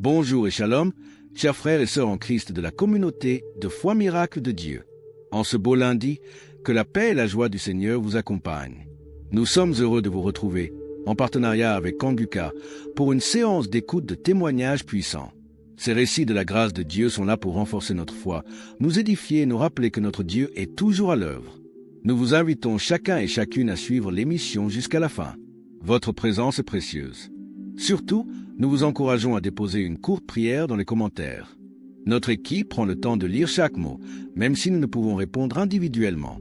Bonjour et shalom, chers frères et sœurs en Christ de la communauté de foi miracle de Dieu. En ce beau lundi, que la paix et la joie du Seigneur vous accompagnent. Nous sommes heureux de vous retrouver, en partenariat avec Kanguka, pour une séance d'écoute de témoignages puissants. Ces récits de la grâce de Dieu sont là pour renforcer notre foi, nous édifier et nous rappeler que notre Dieu est toujours à l'œuvre. Nous vous invitons chacun et chacune à suivre l'émission jusqu'à la fin. Votre présence est précieuse. Surtout, nous vous encourageons à déposer une courte prière dans les commentaires. Notre équipe prend le temps de lire chaque mot, même si nous ne pouvons répondre individuellement.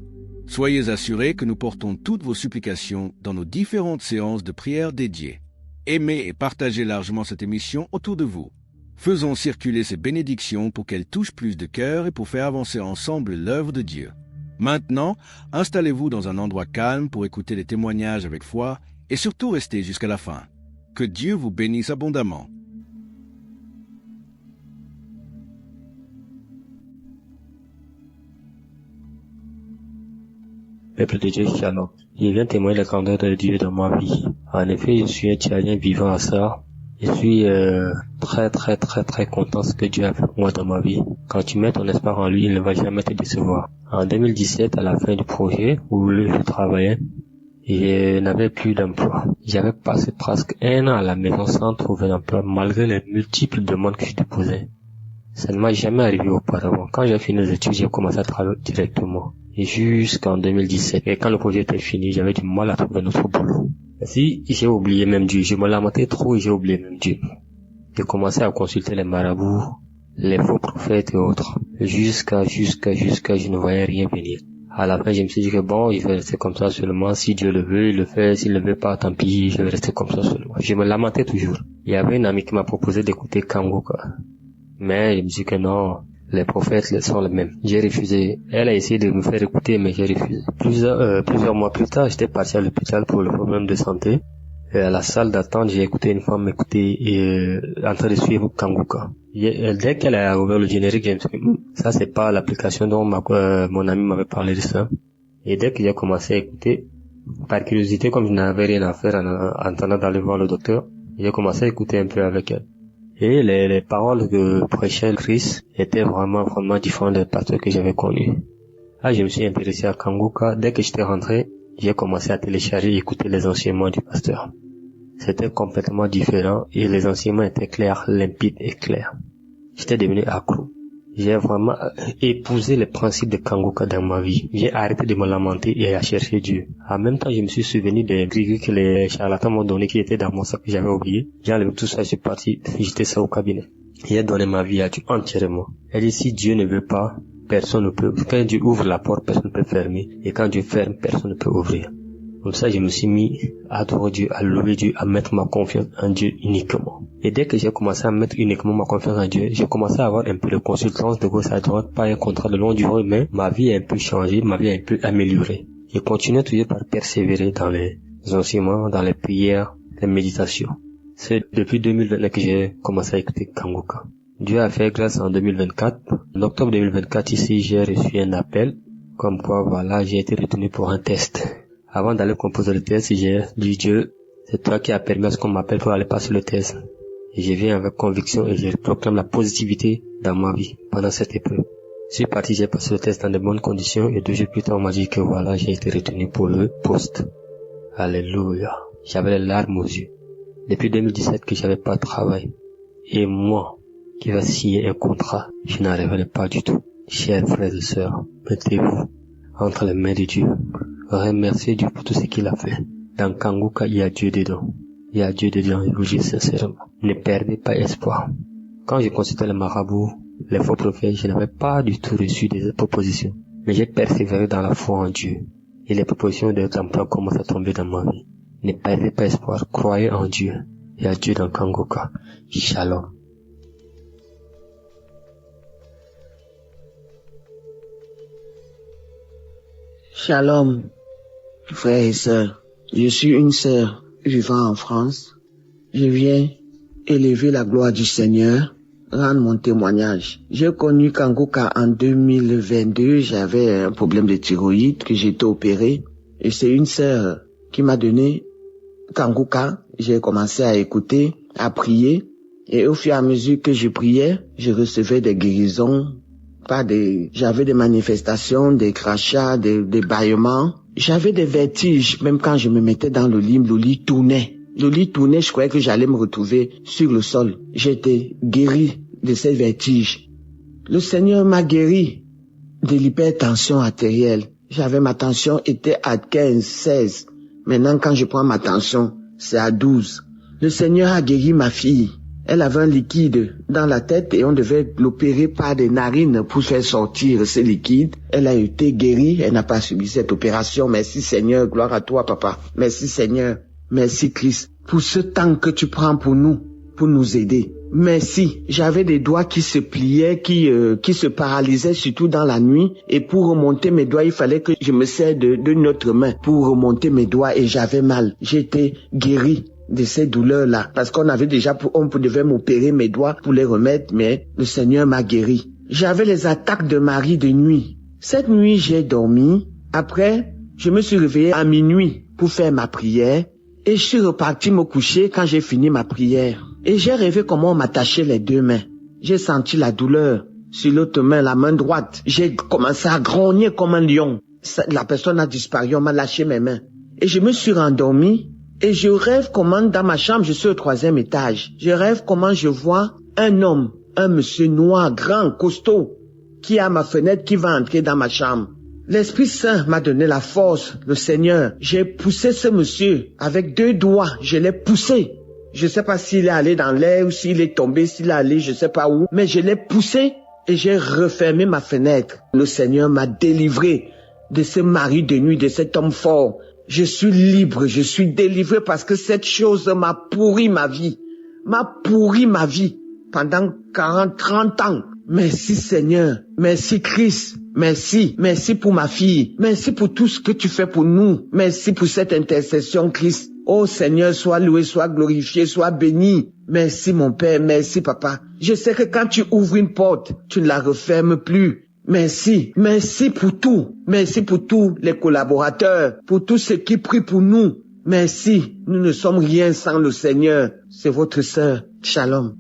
Soyez assurés que nous portons toutes vos supplications dans nos différentes séances de prière dédiées. Aimez et partagez largement cette émission autour de vous. Faisons circuler ces bénédictions pour qu'elles touchent plus de cœurs et pour faire avancer ensemble l'œuvre de Dieu. Maintenant, installez-vous dans un endroit calme pour écouter les témoignages avec foi et surtout restez jusqu'à la fin. Que Dieu vous bénisse abondamment. Peuple de Dieu, shalom. Je viens témoigner la grandeur de Dieu dans ma vie. En effet, je suis un Tchadien vivant à ça. Je suis très content de ce que Dieu a fait pour moi dans ma vie. Quand tu mets ton espoir en lui, il ne va jamais te décevoir. En 2017, à la fin du projet où je travaillais, je n'avais plus d'emploi. J'avais passé presque 1 an à la maison sans trouver d'emploi malgré les multiples demandes que je déposais. Ça ne m'a jamais arrivé auparavant. Quand j'ai fini les études, j'ai commencé à travailler directement. Et jusqu'en 2017. Et quand le projet était fini, j'avais du mal à trouver notre boulot. Si j'ai oublié même Dieu, je me lamentais trop et j'ai oublié même Dieu. J'ai commencé à consulter les marabouts, les faux prophètes et autres. Jusqu'à je ne voyais rien venir. À la fin, je me suis dit que bon, je vais rester comme ça seulement. Si Dieu le veut, il le fait. S'il ne le veut pas, tant pis, je vais rester comme ça seulement. Je me lamentais toujours. Il y avait une amie qui m'a proposé d'écouter Kanguka. Mais je me suis dit que non, les prophètes sont les mêmes. J'ai refusé. Elle a essayé de me faire écouter, mais j'ai refusé. Plusieurs mois plus tard, j'étais parti à l'hôpital pour le problème de santé. Et à la salle d'attente, j'ai écouté une femme m'écouter et en train de suivre Kanguka. Dès qu'elle a ouvert le générique, je me suis dit, ça c'est pas l'application dont mon ami m'avait parlé de ça. Et dès que j'ai commencé à écouter, par curiosité, comme je n'avais rien à faire en attendant d'aller voir le docteur, j'ai commencé à écouter un peu avec elle. Et les paroles que prêchait Christ étaient vraiment différentes des pasteurs que j'avais connus. Là, je me suis intéressé à Kanguka. Dès que j'étais rentré, j'ai commencé à télécharger et écouter les enseignements du pasteur. C'était complètement différent et les enseignements étaient clairs, limpides et clairs. J'étais devenu accro. J'ai vraiment épousé les principes de Kanguka dans ma vie. J'ai arrêté de me lamenter et à chercher Dieu. En même temps, je me suis souvenu des grillés que les charlatans m'ont donné qui étaient dans mon sac que j'avais oublié. J'ai enlevé tout ça, je suis parti, j'étais ça au cabinet. J'ai donné ma vie à Dieu entièrement. Et dit, si Dieu ne veut pas, personne ne peut. Quand Dieu ouvre la porte, personne ne peut fermer. Et quand Dieu ferme, personne ne peut ouvrir. Comme ça, je me suis mis à adorer Dieu, à louer Dieu, à mettre ma confiance en Dieu uniquement. Et dès que j'ai commencé à mettre uniquement ma confiance en Dieu, j'ai commencé à avoir un peu de consultance de gauche à droite, pas un contrat de longue durée, mais ma vie a un peu changé, ma vie a un peu amélioré. Je continue toujours par persévérer dans les enseignements, dans les prières, les méditations. C'est depuis 2020 que j'ai commencé à écouter Kanguka. Dieu a fait grâce en 2024. En octobre 2024, ici, j'ai reçu un appel, comme quoi, voilà, j'ai été retenu pour un test. Avant d'aller composer le test, j'ai dit Dieu, c'est toi qui as permis à ce qu'on m'appelle pour aller passer le test. Et je viens avec conviction et je proclame la positivité dans ma vie pendant cette épreuve. Je suis parti, j'ai passé le test dans de bonnes conditions et 2 jours plus tard, on m'a dit que voilà, j'ai été retenu pour le poste. Alléluia. J'avais les larmes aux yeux. Depuis 2017 que j'avais pas de travail. Et moi, qui va signer un contrat, je n'en revenais pas du tout. Chers frères et sœurs, mettez-vous entre les mains de Dieu. Remerciez Dieu pour tout ce qu'il a fait. Dans Kanguka, il y a Dieu dedans. Il y a Dieu dedans, et vous dites sincèrement. Ne perdez pas espoir. Quand je consultais les marabouts, les faux prophètes, je n'avais pas du tout reçu des propositions. Mais j'ai persévéré dans la foi en Dieu. Et les propositions de emploi commencent à tomber dans ma vie. Ne perdez pas espoir. Croyez en Dieu. Il y a Dieu dans Kanguka. Shalom. Shalom, frères et sœurs. Je suis une sœur vivant en France. Je viens élever la gloire du Seigneur, rendre mon témoignage. J'ai connu Kanguka en 2022. J'avais un problème de thyroïde que j'ai été opéré. Et c'est une sœur qui m'a donné Kanguka. J'ai commencé à écouter, à prier. Et au fur et à mesure que je priais, je recevais des guérisons, j'avais des manifestations, des crachats, des bâillements. J'avais des vertiges, même quand je me mettais dans le lit tournait. Le lit tournait, je croyais que j'allais me retrouver sur le sol. J'étais guéri de ces vertiges. Le Seigneur m'a guéri de l'hypertension artérielle. Ma tension était à 15, 16. Maintenant, quand je prends ma tension, c'est à 12. Le Seigneur a guéri ma fille. Elle avait un liquide dans la tête et on devait l'opérer par des narines pour faire sortir ce liquide. Elle a été guérie, elle n'a pas subi cette opération. Merci Seigneur, gloire à toi papa. Merci Seigneur, merci Christ pour ce temps que tu prends pour nous aider. Merci. J'avais des doigts qui se pliaient, qui se paralysaient surtout dans la nuit. Et pour remonter mes doigts, il fallait que je me serre d'une autre main pour remonter mes doigts et j'avais mal. J'étais guéri de ces douleurs-là. Parce qu'on devait m'opérer mes doigts pour les remettre, mais le Seigneur m'a guéri. J'avais les attaques de Marie de nuit. Cette nuit, j'ai dormi. Après, je me suis réveillé à minuit pour faire ma prière. Et je suis reparti me coucher quand j'ai fini ma prière. Et j'ai rêvé comment on m'attachait les deux mains. J'ai senti la douleur sur l'autre main, la main droite. J'ai commencé à grogner comme un lion. La personne a disparu, on m'a lâché mes mains. Et je me suis rendormi. Et je rêve comment dans ma chambre, je suis au 3e étage. Je rêve comment je vois un homme, un monsieur noir, grand, costaud, qui est à ma fenêtre, qui va entrer dans ma chambre. L'Esprit Saint m'a donné la force, le Seigneur. J'ai poussé ce monsieur avec 2 doigts, je l'ai poussé. Je sais pas s'il est allé dans l'air ou s'il est tombé, s'il est allé je sais pas où, mais je l'ai poussé et j'ai refermé ma fenêtre. Le Seigneur m'a délivré de ce mari de nuit, de cet homme fort. Je suis libre, je suis délivré parce que cette chose m'a pourri ma vie. Pendant 40, 30 ans. Merci Seigneur, merci Christ, merci pour ma fille, merci pour tout ce que tu fais pour nous, merci pour cette intercession Christ. Oh Seigneur, sois loué, sois glorifié, sois béni. Merci mon Père, merci Papa. Je sais que quand tu ouvres une porte, tu ne la refermes plus. Merci pour tout. Merci pour tous les collaborateurs, pour tous ceux qui prient pour nous. Merci, nous ne sommes rien sans le Seigneur. C'est votre sœur. Shalom.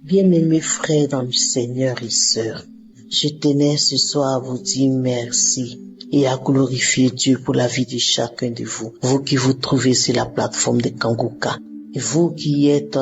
Bien-aimés frères dans le Seigneur et sœurs, je tenais ce soir à vous dire merci et à glorifier Dieu pour la vie de chacun de vous. Vous qui vous trouvez sur la plateforme de Kanguka. Et vous qui êtes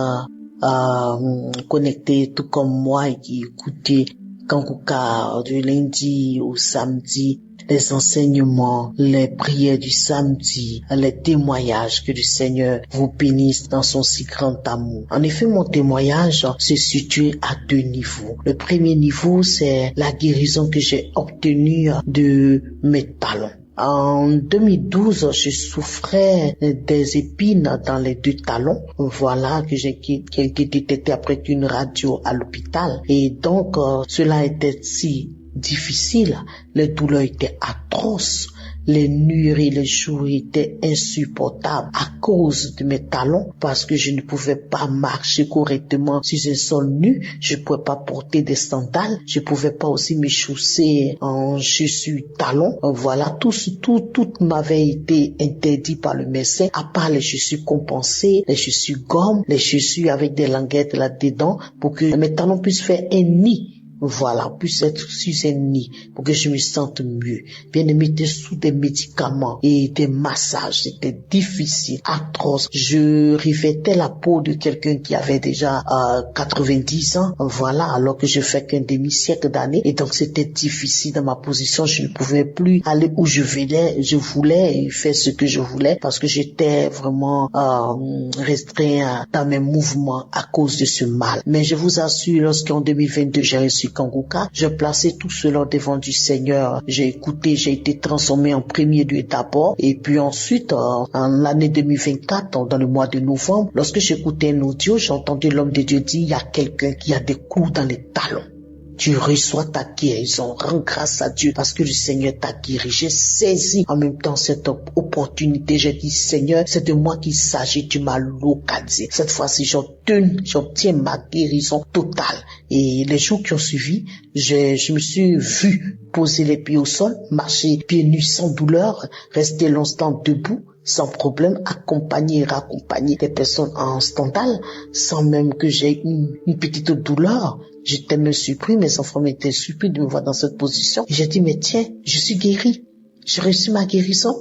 connectés tout comme moi et qui écoutez Kanguka du lundi au samedi, les enseignements, les prières du samedi, les témoignages, que le Seigneur vous bénisse dans son si grand amour. En effet, mon témoignage se situe à 2 niveaux. Le premier niveau, c'est la guérison que j'ai obtenue de mes talons. En 2012, je souffrais des épines dans les 2 talons. Voilà qui a été détecté après une radio à l'hôpital. Et donc, cela était si difficile. Les douleurs étaient atroces. Les nuits et les jours étaient insupportables à cause de mes talons parce que je ne pouvais pas marcher correctement sur un sol nu. Je ne pouvais pas porter des sandales. Je ne pouvais pas aussi me chausser en chaussures talons. Voilà, tout m'avait été interdit par le médecin, à part les chaussures compensées, les chaussures gomme, les chaussures avec des languettes là-dedans pour que mes talons puissent faire un nid. Voilà, puisse être sous un nid pour que je me sente mieux. Bien aimé, j'étais sous des médicaments et des massages. C'était difficile, atroce. Je revêtais la peau de quelqu'un qui avait déjà 90 ans. Voilà, alors que je fais qu'un demi-siècle d'années. Et donc, c'était difficile dans ma position. Je ne pouvais plus aller où je voulais et faire ce que je voulais parce que j'étais vraiment restreint dans mes mouvements à cause de ce mal. Mais je vous assure, lorsqu'en 2022, j'ai reçu Kanguka, je plaçais tout cela devant du Seigneur. J'ai écouté, j'ai été transformé en premier lieu d'abord, et puis ensuite, en l'année 2024, dans le mois de novembre, lorsque j'écoutais un audio, j'ai entendu l'homme de Dieu dire, il y a quelqu'un qui a des coups dans les talons. tu reçois ta guérison. Rends grâce à Dieu parce que le Seigneur t'a guéri. J'ai saisi en même temps cette opportunité. J'ai dit, Seigneur, c'est de moi qu'il s'agit, tu m'as localisé. Cette fois-ci, j'obtiens ma guérison totale. Et les jours qui ont suivi, je me suis vu poser les pieds au sol, marcher pieds nus sans douleur, rester longtemps debout, sans problème, accompagner et raccompagner des personnes en standal, sans même que j'ai une petite douleur. J'étais même surpris, mes enfants étaient surpris de me voir dans cette position. Et j'ai dit, mais tiens, je suis guéri. J'ai reçu ma guérison.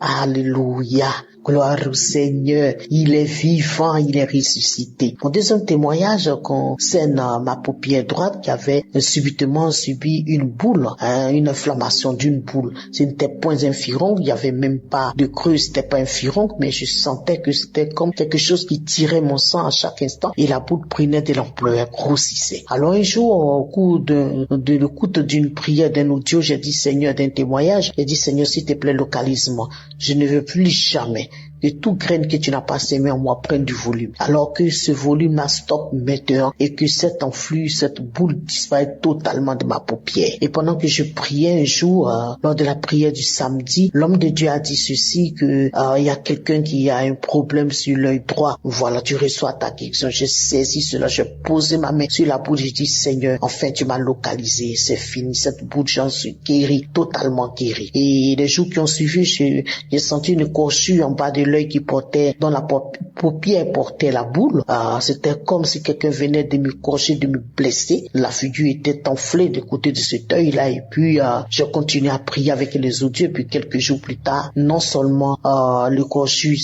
Alléluia. Gloire au Seigneur. Il est vivant, il est ressuscité. Mon deuxième témoignage concerne ma paupière droite qui avait subitement subi une boule, une inflammation d'une boule. Ce n'était point un furon, il n'y avait même pas de creux, c'était pas un furon, mais je sentais que c'était comme quelque chose qui tirait mon sang à chaque instant et la boule prenait de l'ampleur, grossissait. Alors un jour, au cours de l'écoute d'une prière, d'un audio, j'ai dit Seigneur, d'un témoignage, j'ai dit Seigneur, s'il te plaît, localise-moi. Je ne veux plus jamais que tout graine que tu n'as pas sémé en moi prenne du volume. Alors que ce volume-là stoppe maintenant et que cet enflux, cette boule disparaît totalement de ma paupière. Et pendant que je priais un jour, lors de la prière du samedi, l'homme de Dieu a dit ceci, que il y a quelqu'un qui a un problème sur l'œil droit. Voilà, tu reçois ta guérison. J'ai saisi cela, j'ai posé ma main sur la boule, j'ai dit Seigneur, enfin tu m'as localisé, c'est fini, cette boule, j'en suis guéri, totalement guéri. Et les jours qui ont suivi, j'ai senti une corsure en bas de l'œil qui portait, dont la paupière portait la boule. C'était comme si quelqu'un venait de me corcher, de me blesser. La figure était enflée du côté de cet œil-là. Et puis, je continuais à prier avec les autres dieux. Puis quelques jours plus tard, non seulement le corchus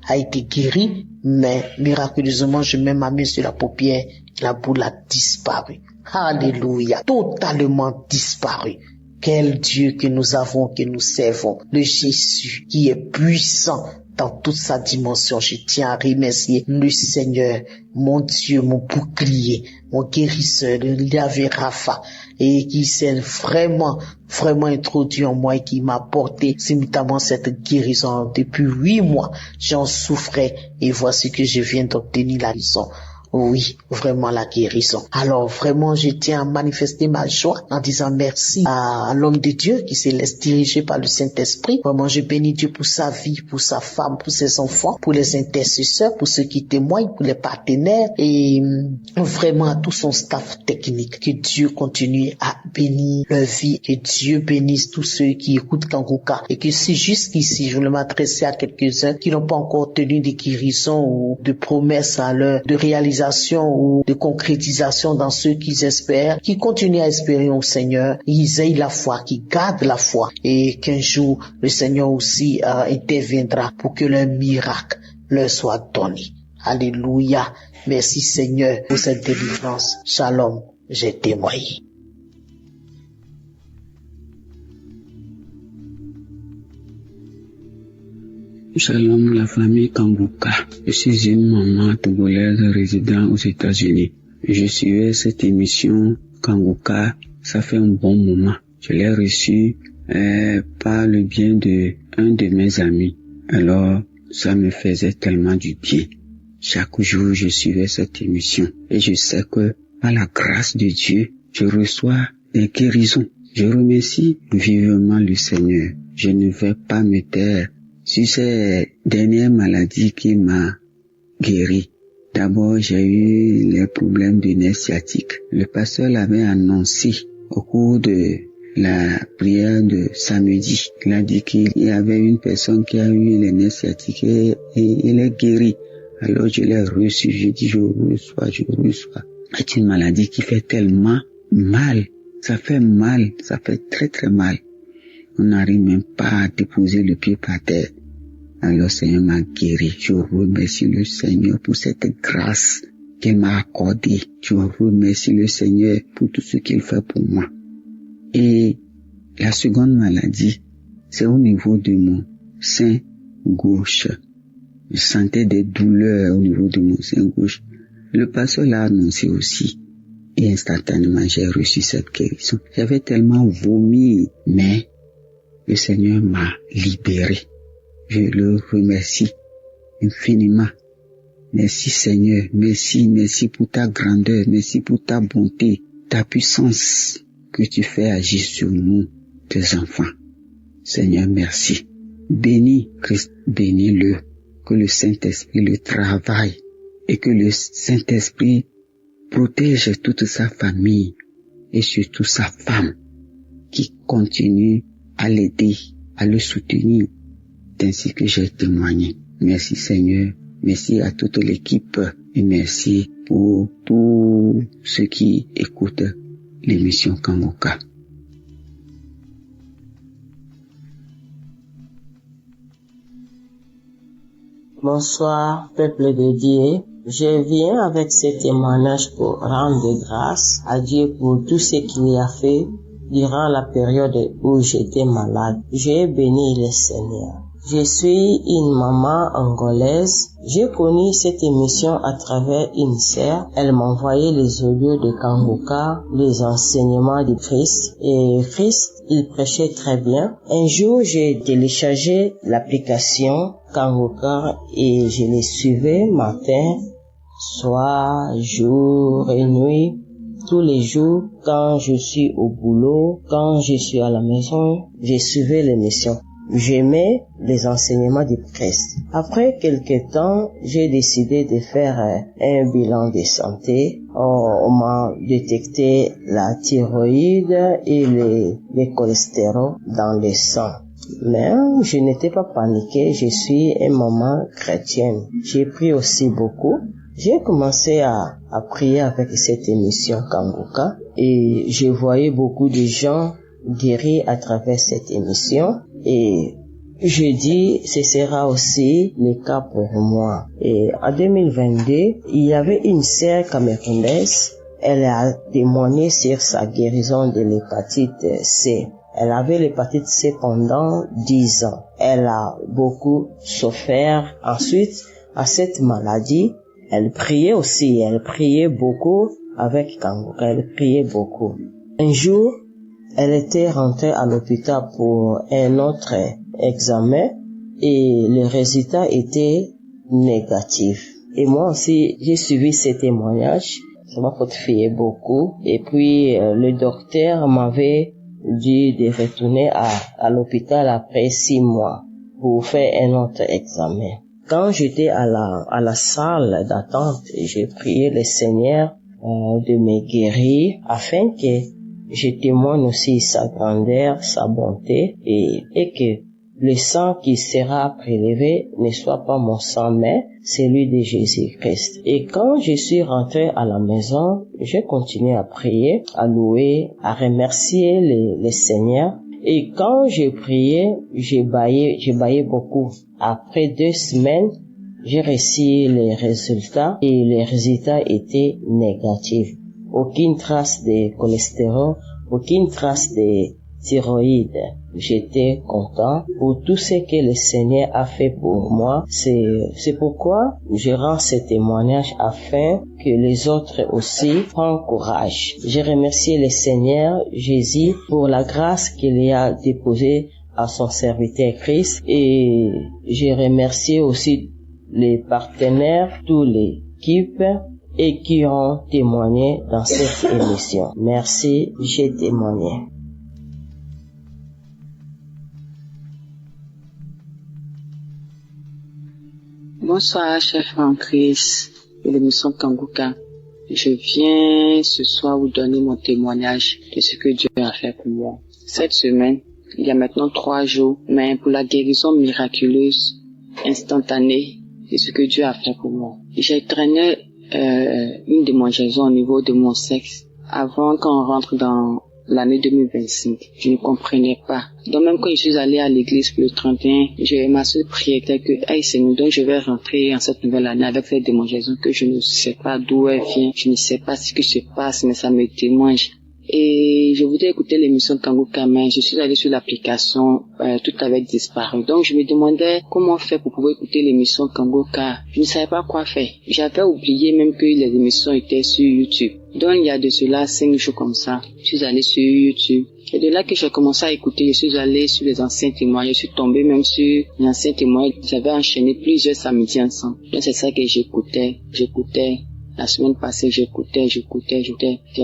a été guéri, mais miraculeusement, je mets ma main sur la paupière, la boule a disparu. Alléluia, totalement disparu. Quel Dieu que nous avons, que nous servons, le Jésus qui est puissant dans toute sa dimension. Je tiens à remercier le Seigneur, mon Dieu, mon bouclier, mon guérisseur, le Yahvé Rapha, et qui s'est vraiment introduit en moi et qui m'a apporté simultanément cette guérison. Depuis 8 mois, j'en souffrais et voici que je viens d'obtenir la guérison. Oui, vraiment la guérison. Alors vraiment, je tiens à manifester ma joie en disant merci à l'homme de Dieu qui se laisse diriger par le Saint-Esprit. Vraiment, je bénis Dieu pour sa vie, pour sa femme, pour ses enfants, pour les intercesseurs, pour ceux qui témoignent, pour les partenaires et vraiment à tout son staff technique. Que Dieu continue à bénir leur vie, que Dieu bénisse tous ceux qui écoutent Kanguka et que si jusqu'ici, je veux m'adresser à quelques-uns qui n'ont pas encore tenu de guérison ou de promesses à leur de réalisation ou de concrétisation dans ceux qu'ils espèrent, qui continuent à espérer au Seigneur, ils aient la foi, qu'ils gardent la foi et qu'un jour le Seigneur aussi interviendra pour que le miracle leur soit donné. Alléluia. Merci Seigneur pour cette délivrance. Shalom, j'ai témoigné. Shalom la famille Kanguka. Je suis une maman togolaise résidant aux États-Unis. Je suivais cette émission Kanguka, ça fait un bon moment. Je l'ai reçue par le bien de un de mes amis. Alors, ça me faisait tellement du bien. Chaque jour, je suivais cette émission et je sais que par la grâce de Dieu, je reçois des guérisons. Je remercie vivement le Seigneur. Je ne vais pas me taire sur ces dernières maladies qui m'a guéri. D'abord, j'ai eu les problèmes de nerfs sciatiques. Le pasteur l'avait annoncé au cours de la prière de samedi. Il a dit qu'il y avait une personne qui a eu les nerfs sciatiques et il est guéri. Alors je l'ai reçu, j'ai dit je reçois. C'est une maladie qui fait tellement mal. Ça fait mal, ça fait très très mal. On n'arrive même pas à déposer le pied par terre. Alors, le Seigneur m'a guéri. Je remercie le Seigneur pour cette grâce qu'il m'a accordée. Je remercie le Seigneur pour tout ce qu'il fait pour moi. Et la seconde maladie, c'est au niveau de mon sein gauche. Je sentais des douleurs au niveau de mon sein gauche. Le pasteur l'a annoncé aussi. Et instantanément, j'ai reçu cette guérison. J'avais tellement vomi, mais le Seigneur m'a libéré. Je le remercie infiniment. Merci Seigneur, merci pour ta grandeur, merci pour ta bonté, ta puissance que tu fais agir sur nous, tes enfants. Seigneur, merci. Bénis Christ, bénis-le, que le Saint-Esprit le travaille et que le Saint-Esprit protège toute sa famille et surtout sa femme qui continue à l'aider, à le soutenir, ainsi que j'ai témoigné. Merci Seigneur, merci à toute l'équipe et merci pour tous ceux qui écoutent l'émission Kangoka. Bonsoir, peuple de Dieu. Je viens avec ce témoignage pour rendre grâce à Dieu pour tout ce qu'il a fait durant la période où j'étais malade. J'ai béni le Seigneur. Je suis une maman angolaise. J'ai connu cette émission à travers une sœur. Elle m'envoyait les audios de Kangoka, les enseignements de Christ. Et Christ, il prêchait très bien. Un jour, j'ai téléchargé l'application Kangoka et je les suivais matin, soir, jour et nuit. Tous les jours, quand je suis au boulot, quand je suis à la maison, je suivais l'émission. J'aimais les enseignements du Christ. Après quelques temps, j'ai décidé de faire un bilan de santé. On m'a détecté la thyroïde et le cholestérol dans le sang. Mais je n'étais pas paniquée, je suis une maman chrétienne. J'ai prié aussi beaucoup. J'ai commencé à prier avec cette émission Kangoka et je voyais beaucoup de gens guéris à travers cette émission et je dis ce sera aussi le cas pour moi. Et en 2022, il y avait une sœur camerounaise, elle a témoigné sur sa guérison de l'hépatite C. Elle avait l'hépatite C pendant 10 ans. Elle a beaucoup souffert. Ensuite, à cette maladie, elle priait aussi. Elle priait beaucoup avec Kangoka. Elle priait beaucoup. Un jour, elle était rentrée à l'hôpital pour un autre examen et le résultat était négatif. Et moi aussi, j'ai suivi ces témoignages. Ça m'a fortifié beaucoup. Et puis, le docteur m'avait dit de retourner à l'hôpital après 6 mois pour faire un autre examen. Quand j'étais à la salle d'attente, j'ai prié le Seigneur de me guérir afin que je témoigne aussi sa grandeur, sa bonté et que le sang qui sera prélevé ne soit pas mon sang mais celui de Jésus-Christ. Et quand je suis rentré à la maison, j'ai continué à prier, à louer, à remercier le Seigneur. Et quand j'ai prié, j'ai baillé beaucoup. Après 2 semaines, j'ai reçu les résultats et les résultats étaient négatifs. Aucune trace de cholestérol, aucune trace de thyroïde. J'étais content pour tout ce que le Seigneur a fait pour moi. C'est pourquoi je rends ce témoignage afin que les autres aussi prennent courage. Je remercie le Seigneur Jésus pour la grâce qu'il a déposée à son serviteur Christ et je remercie aussi les partenaires, toute l'équipe et qui ont témoigné dans cette émission. Merci, j'ai témoigné. Bonsoir, chef en Christ de l'émission Kangoka. Je viens ce soir vous donner mon témoignage de ce que Dieu a fait pour moi. Cette semaine, il y a maintenant 3 jours, mais pour la guérison miraculeuse, instantanée, de ce que Dieu a fait pour moi. J'ai traîné une démangeaison au niveau de mon sexe avant qu'on rentre dans l'année 2025. Je ne comprenais pas. Donc même quand je suis allée à l'église pour le 31, ma seule prière était que, hey Seigneur, donc je vais rentrer en cette nouvelle année avec cette démangeaison que je ne sais pas d'où elle vient, je ne sais pas ce qui se passe, mais ça me démange. Et je voulais écouter l'émission Kangoka, mais je suis allée sur l'application, tout avait disparu. Donc je me demandais comment faire pour pouvoir écouter l'émission Kangoka. Je ne savais pas quoi faire. J'avais oublié même que les émissions étaient sur YouTube. Donc il y a de cela 5 jours comme ça, je suis allée sur YouTube. Et de là que j'ai commencé à écouter, je suis allée sur les anciens témoins, je suis tombée même sur les anciens témoins. J'avais enchaîné plusieurs samedis ensemble. Donc c'est ça que j'écoutais. La semaine passée, j'écoutais. J'ai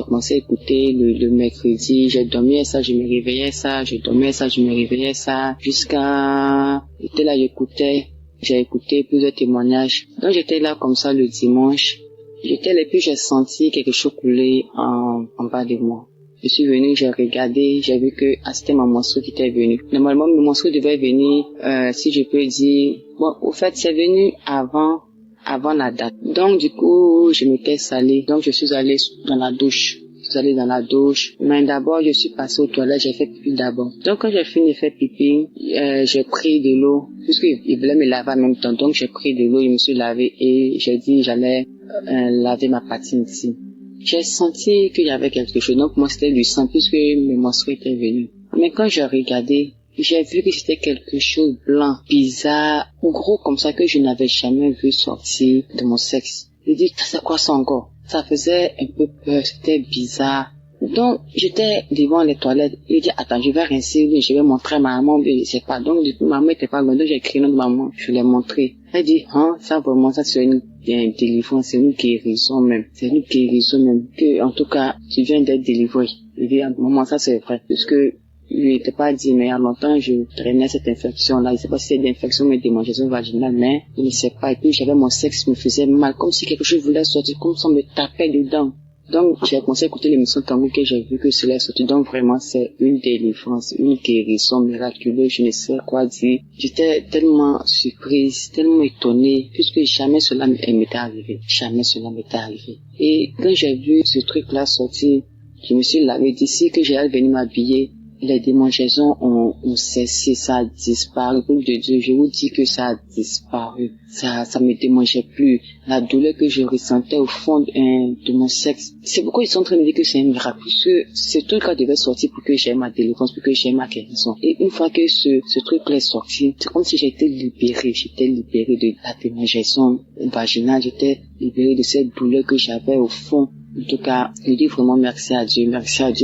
commencé à écouter le mercredi. J'ai dormi ça, je me réveillais ça. Je dormais ça, je me réveillais ça. Jusqu'à... J'étais là, j'écoutais. J'ai écouté plusieurs témoignages. Donc j'étais là comme ça le dimanche. J'étais là et puis j'ai senti quelque chose couler en bas de moi. Je suis venu, j'ai regardé, j'ai vu que c'était ma menstruée qui était venue. Normalement, ma menstruée devait venir, si je peux dire... Bon, au fait, c'est venu avant la date. Donc, du coup, je m'étais salée. Donc, je suis allée dans la douche. Mais d'abord, je suis passée aux toilettes, j'ai fait pipi d'abord. Donc, quand j'ai fini de faire pipi, j'ai pris de l'eau. Puisqu'il voulait me laver en même temps. Donc, j'ai pris de l'eau, je me suis lavé et j'ai dit j'allais laver ma patine ici. J'ai senti qu'il y avait quelque chose. Donc, moi, c'était du sang puisque mes menstrues étaient venues. Mais quand j'ai regardé, j'ai vu que c'était quelque chose de blanc, bizarre, gros comme ça que je n'avais jamais vu sortir de mon sexe. J'ai dit, c'est quoi ça encore? Ça faisait un peu peur, c'était bizarre. Donc, j'étais devant les toilettes. J'ai dit, attends, je vais rincer, je vais montrer à ma maman, je ne sais pas. Donc, du coup, maman était pas loin, donc j'ai écrit notre maman, je l'ai montré. Elle dit, ça vraiment, ça c'est une délivrance, c'est une guérison même. Que, en tout cas, tu viens d'être délivré. Je dis, à maman, ça c'est vrai, puisque je n'étais pas dit, mais il y a longtemps, je traînais cette infection-là. Je ne sais pas si c'est d'infection ou des mangeaisons vaginales, mais je ne sais pas. Et puis, j'avais mon sexe qui me faisait mal, comme si quelque chose voulait sortir, comme si on me tapait dedans. Donc, j'ai commencé à écouter l'émission Tango que j'ai vu que cela est sorti. Donc, vraiment, c'est une délivrance, une guérison miraculeuse, je ne sais quoi dire. J'étais tellement surprise, tellement étonnée, puisque jamais cela m'était arrivé. Et quand j'ai vu ce truc-là sortir, je me suis lavé d'ici que j'allais venir m'habiller. Les démangeaisons ont cessé, ça a disparu. Pour de Dieu, je vous dis que ça a disparu. Ça me démangeait plus. La douleur que je ressentais au fond de mon sexe. C'est pourquoi ils sont en train de dire que c'est un miracle. Puisque ce truc-là devait sortir pour que j'aie ma délivrance, pour que j'aie ma guérison. Et une fois que ce truc-là est sorti, c'est comme si j'étais libérée. J'étais libérée de la démangeaison vaginale. J'étais libérée de cette douleur que j'avais au fond. En tout cas, je dis vraiment merci à Dieu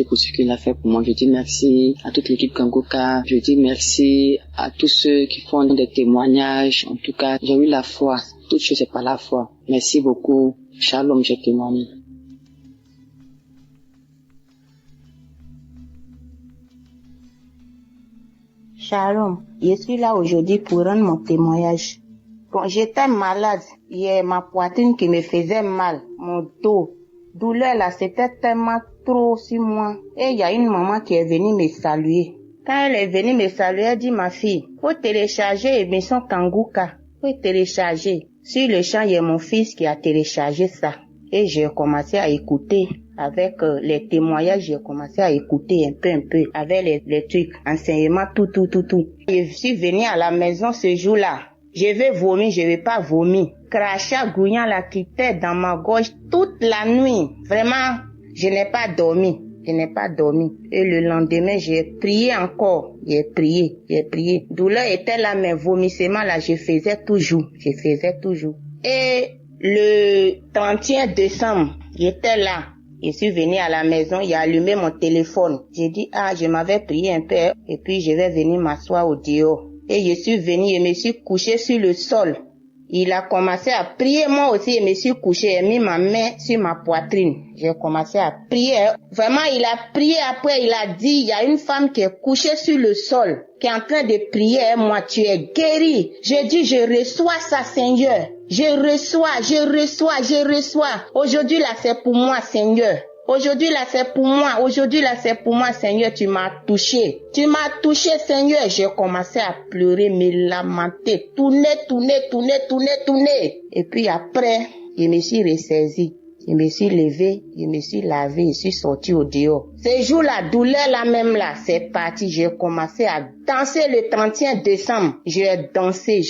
pour ce qu'il a fait pour moi. Je dis merci à toute l'équipe Kangoka. Je dis merci à tous ceux qui font des témoignages. En tout cas, j'ai eu la foi. Toute chose c'est par la foi. Merci beaucoup. Shalom, je témoigne. Shalom, je suis là aujourd'hui pour rendre mon témoignage. Bon, j'étais malade. Il y a ma poitrine qui me faisait mal, mon dos. Douleur là, c'était tellement trop sur moi. Et il y a une maman qui est venue me saluer. Quand elle est venue me saluer, elle dit, ma fille, faut télécharger l'émission Kanguka. Faut télécharger. Sur le champ, il y a mon fils qui a téléchargé ça. Et j'ai commencé à écouter. Avec les témoignages, j'ai commencé à écouter un peu, avec les trucs, enseignements, tout. Je suis venue à la maison ce jour-là. Je vais vomir, je vais pas vomir. Crachat, gouillant la quittait dans ma gorge toute la nuit. Vraiment, je n'ai pas dormi. Et le lendemain, j'ai prié encore. J'ai prié. Douleur était là, mais vomissement là, je faisais toujours. Et le 31 décembre, j'étais là. Je suis venue à la maison, il a allumé mon téléphone. J'ai dit, je m'avais prié un peu, et puis je vais venir m'asseoir au dehors. Et je suis venue, je me suis couchée sur le sol. Il a commencé à prier, moi aussi, je me suis couchée, j'ai mis ma main sur ma poitrine. J'ai commencé à prier. Vraiment, il a prié, après il a dit, il y a une femme qui est couchée sur le sol, qui est en train de prier, moi, tu es guérie. J'ai dit, je reçois ça, Seigneur. Je reçois. Aujourd'hui, là, c'est pour moi, Seigneur. Aujourd'hui, là, c'est pour moi, Seigneur, tu m'as touché, Seigneur. J'ai commencé à pleurer, me lamenter, tourner. Et puis après, je me suis ressaisie. Je me suis levée, je me suis lavée, je suis sortie au dehors. Ce jour, la douleur là même là, c'est parti. J'ai commencé à danser le 31 décembre. J'ai dansé.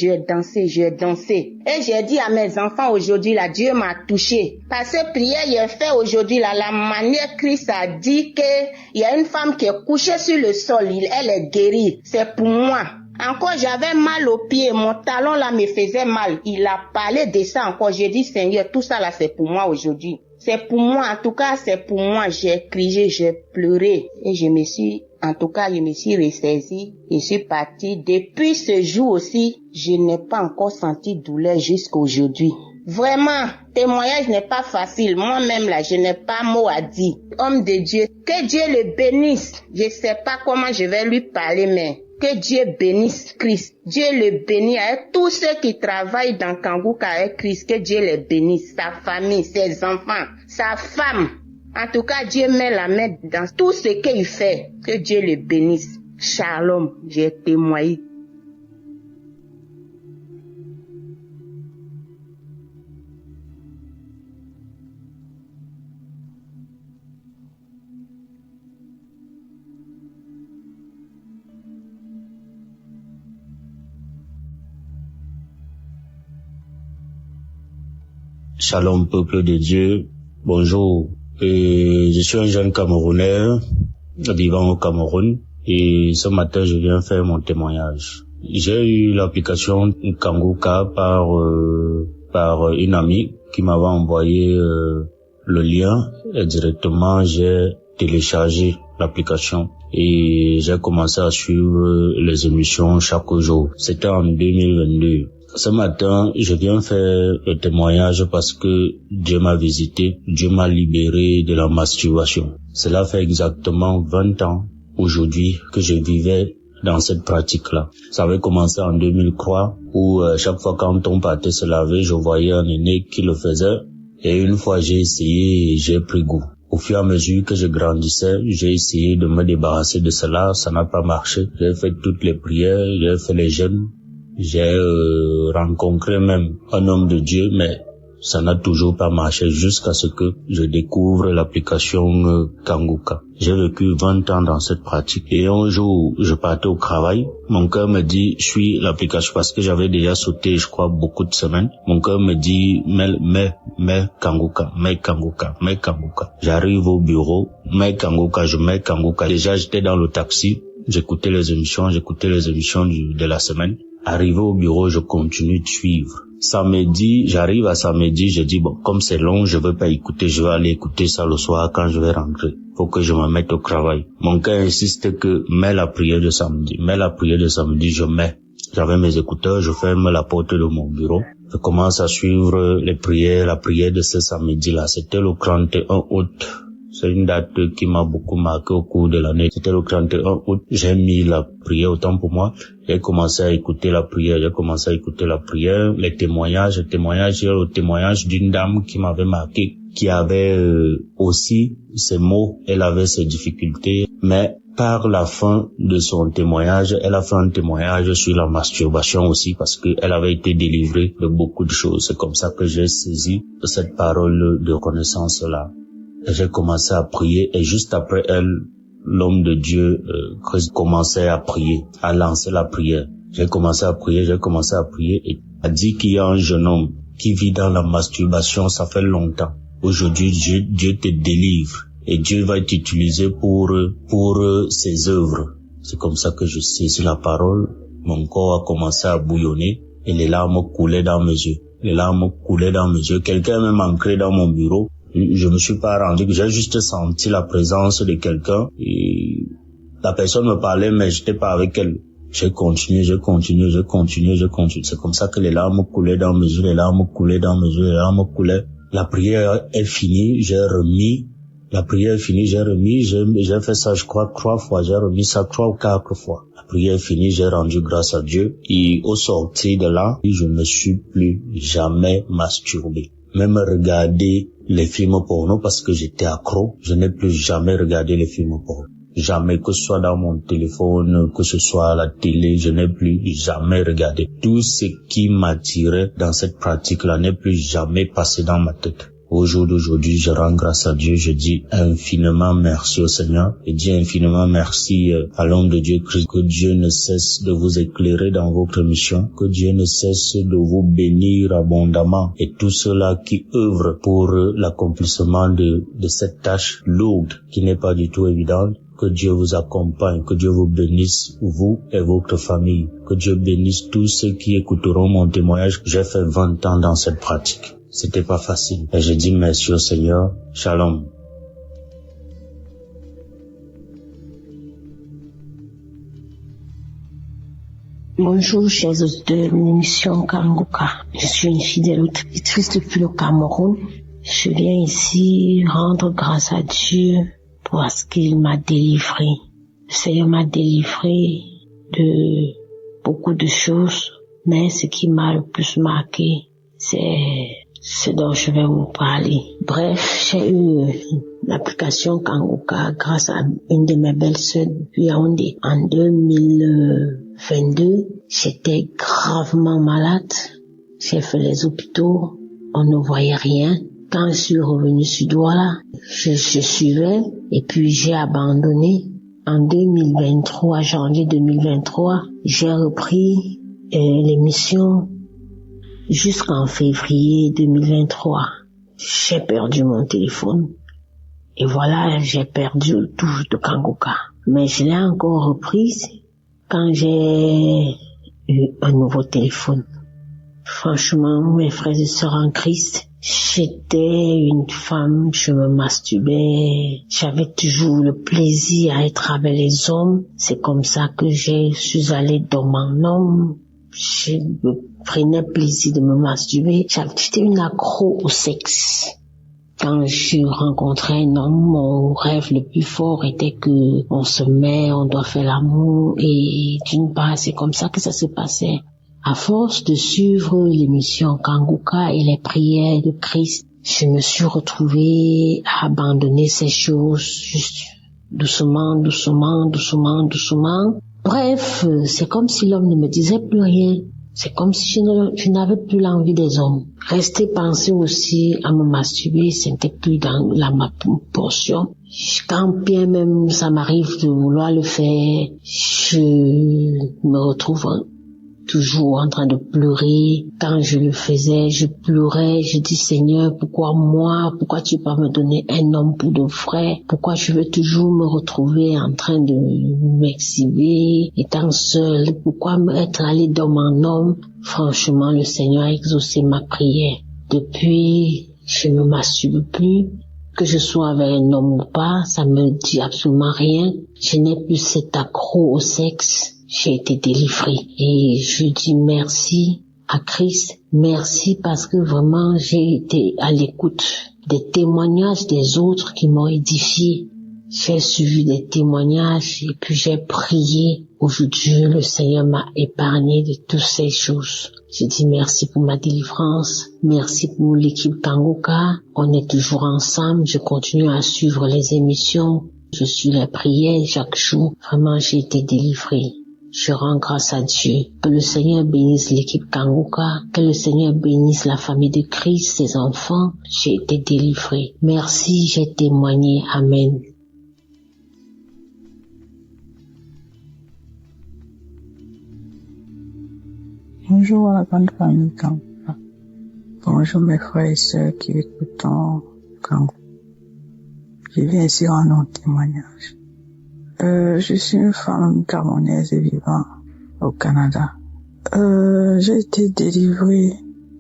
Et j'ai dit à mes enfants aujourd'hui, là, Dieu m'a touché. Parce que prière, j'ai fait aujourd'hui, là, la manière Christ a dit que il y a une femme qui est couchée sur le sol, elle est guérie. C'est pour moi. Encore, j'avais mal aux pieds, mon talon là me faisait mal. Il a parlé de ça encore. J'ai dit, Seigneur, tout ça là, c'est pour moi aujourd'hui. C'est pour moi, en tout cas, c'est pour moi. J'ai crié, j'ai pleuré. Et je me suis ressaisie. Je suis partie. Depuis ce jour aussi, je n'ai pas encore senti douleur jusqu'à aujourd'hui. Vraiment, témoignage n'est pas facile. Moi-même, là, je n'ai pas mot à dire. Homme de Dieu, que Dieu le bénisse. Je sais pas comment je vais lui parler, mais que Dieu bénisse Christ. Dieu le bénisse avec tous ceux qui travaillent dans Kanguka avec Christ. Que Dieu le bénisse. Sa famille, ses enfants, sa femme. En tout cas, Dieu met la main dans tout ce qu'il fait. Que Dieu le bénisse. Shalom, j'ai témoigné. Shalom, peuple de Dieu. Bonjour. Je suis un jeune Camerounais vivant au Cameroun et ce matin, je viens faire mon témoignage. J'ai eu l'application Kanguka par une amie qui m'avait envoyé le lien et directement j'ai téléchargé l'application et j'ai commencé à suivre les émissions chaque jour. C'était en 2022. Ce matin, je viens faire le témoignage parce que Dieu m'a visité, Dieu m'a libéré de la masturbation. Cela fait exactement 20 ans aujourd'hui que je vivais dans cette pratique-là. Ça avait commencé en 2003 où chaque fois quand on partait se laver, je voyais un aîné qui le faisait et une fois j'ai essayé et j'ai pris goût. Au fur et à mesure que je grandissais, j'ai essayé de me débarrasser de cela, ça n'a pas marché. J'ai fait toutes les prières, j'ai fait les jeûnes. J'ai rencontré même un homme de Dieu, mais ça n'a toujours pas marché jusqu'à ce que je découvre l'application Kanguka. J'ai vécu 20 ans dans cette pratique et un jour, je partais au travail. Mon cœur me dit, suis l'application parce que j'avais déjà sauté, je crois, beaucoup de semaines. Mon cœur me dit, mets Kanguka. J'arrive au bureau, mets Kanguka, je mets Kanguka. Déjà, j'étais dans le taxi, j'écoutais les émissions de la semaine. Arrivé au bureau, je continue de suivre. Samedi, j'arrive à samedi, je dis bon, comme c'est long, je vais pas écouter, je vais aller écouter ça le soir quand je vais rentrer. Faut que je me mette au travail. Mon cœur insiste que mets la prière de samedi, je mets. J'avais mes écouteurs, je ferme la porte de mon bureau. Je commence à suivre les prières, la prière de ce samedi-là. C'était le 31 août. C'est une date qui m'a beaucoup marqué au cours de l'année. C'était le 31 août. J'ai mis la prière autant pour moi. J'ai commencé à écouter la prière. Les témoignages. Il y a le témoignage d'une dame qui m'avait marqué, qui avait aussi ses maux. Elle avait ses difficultés. Mais par la fin de son témoignage, elle a fait un témoignage sur la masturbation aussi parce qu'elle avait été délivrée de beaucoup de choses. C'est comme ça que j'ai saisi cette parole de reconnaissance-là. J'ai commencé à prier et juste après elle, l'homme de Dieu commençait à prier, à lancer la prière. J'ai commencé à prier et a dit qu'il y a un jeune homme qui vit dans la masturbation, ça fait longtemps. Aujourd'hui, Dieu te délivre et Dieu va t'utiliser pour ses œuvres. C'est comme ça que je saisis la parole. Mon corps a commencé à bouillonner et les larmes coulaient dans mes yeux. Quelqu'un m'a ancré dans mon bureau. Je me suis pas rendu, j'ai juste senti la présence de quelqu'un et la personne me parlait mais j'étais pas avec elle. J'ai continué. C'est comme ça que les larmes coulaient dans mes yeux, La prière est finie, j'ai fait ça je crois 3 fois, j'ai remis ça 3 ou 4 fois. La prière est finie, j'ai rendu grâce à Dieu et au sortir de là, je ne me suis plus jamais masturbé. Même regarder les films porno parce que j'étais accro, je n'ai plus jamais regardé les films porno. Jamais, que ce soit dans mon téléphone, que ce soit à la télé, je n'ai plus jamais regardé. Tout ce qui m'attirait dans cette pratique-là n'est plus jamais passé dans ma tête. Au jour d'aujourd'hui, je rends grâce à Dieu, je dis infiniment merci au Seigneur, et dis infiniment merci à l'homme de Dieu Christ, que Dieu ne cesse de vous éclairer dans votre mission, que Dieu ne cesse de vous bénir abondamment, et tous ceux-là qui œuvrent pour l'accomplissement de cette tâche lourde qui n'est pas du tout évidente. Que Dieu vous accompagne, que Dieu vous bénisse, vous et votre famille, que Dieu bénisse tous ceux qui écouteront mon témoignage. J'ai fait 20 ans dans cette pratique. C'était pas facile. Et je dis merci au Seigneur. Shalom. Bonjour, chers auditeurs de l'émission Kanguka. Je suis une fidèle auditrice depuis le Cameroun. Je viens ici rendre grâce à Dieu pour ce qu'il m'a délivré. Le Seigneur m'a délivré de beaucoup de choses, mais ce qui m'a le plus marqué, c'est ce dont je vais vous parler. Bref, j'ai eu l'application Kanguka grâce à une de mes belles-sœurs depuis Yaoundé. En 2022, j'étais gravement malade. J'ai fait les hôpitaux, on ne voyait rien. Quand je suis revenue sur Douala, je suivais et puis j'ai abandonné. En 2023, janvier 2023, j'ai repris l'émission jusqu'en février 2023. J'ai perdu mon téléphone. Et voilà, j'ai perdu le touche de Kanguka. Mais je l'ai encore reprise quand j'ai eu un nouveau téléphone. Franchement, mes frères et sœurs en Christ, j'étais une femme, je me masturbais, j'avais toujours le plaisir à être avec les hommes. C'est comme ça que je suis allée dans mon homme. Je me prenais plaisir de me masturber. J'étais une accro au sexe. Quand je rencontrais un homme, mon rêve le plus fort était que on se met, on doit faire l'amour, et d'une part, c'est comme ça que ça se passait. À force de suivre l'émission Kanguka et les prières de Christ, je me suis retrouvée à abandonner ces choses juste doucement. Bref, c'est comme si l'homme ne me disait plus rien. C'est comme si je n'avais plus l'envie des hommes. Rester penser aussi à me masturber, c'était plus dans ma portion. Quand bien même ça m'arrive de vouloir le faire, je me retrouve toujours en train de pleurer. Quand je le faisais, je pleurais, je dis Seigneur, pourquoi moi? Pourquoi tu peux pas me donner un homme pour de frère? Pourquoi je veux toujours me retrouver en train de m'exhiber, étant seule? Pourquoi être allé dans mon homme? Franchement, le Seigneur a exaucé ma prière. Depuis, je ne masturbe plus. Que je sois avec un homme ou pas, ça me dit absolument rien. Je n'ai plus cet accro au sexe. J'ai été délivrée et je dis merci à Christ. Merci parce que vraiment j'ai été à l'écoute des témoignages des autres qui m'ont édifié. J'ai suivi des témoignages et puis j'ai prié. Aujourd'hui, le Seigneur m'a épargné de toutes ces choses. Je dis merci pour ma délivrance. Merci pour l'équipe Kanguka. On est toujours ensemble. Je continue à suivre les émissions. Je suis les prières chaque jour. Vraiment, j'ai été délivrée. Je rends grâce à Dieu. Que le Seigneur bénisse l'équipe Kanguka. Que le Seigneur bénisse la famille de Christ, ses enfants. J'ai été délivrée. Merci, j'ai témoigné. Amen. Bonjour à la grande famille Kanguka. Bonjour mes frères et sœurs qui écoutent Kanguka. Je viens ici rendre un témoignage. Je suis une femme camerounaise vivant au Canada. J'ai été délivrée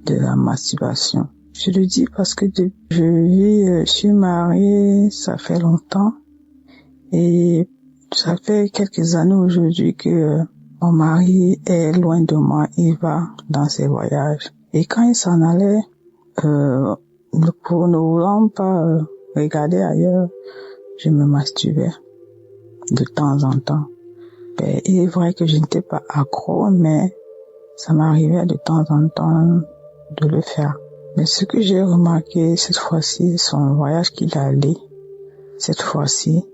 de la masturbation. Je le dis parce que je suis mariée, ça fait longtemps. Et ça fait quelques années aujourd'hui que mon mari est loin de moi, il va dans ses voyages. Et quand il s'en allait, pour ne voulant pas regarder ailleurs, je me masturbais de temps en temps. Il est vrai que je n'étais pas accro, mais ça m'arrivait de temps en temps de le faire. Mais ce que j'ai remarqué cette fois-ci, son voyage qu'il est allé, cette fois-ci,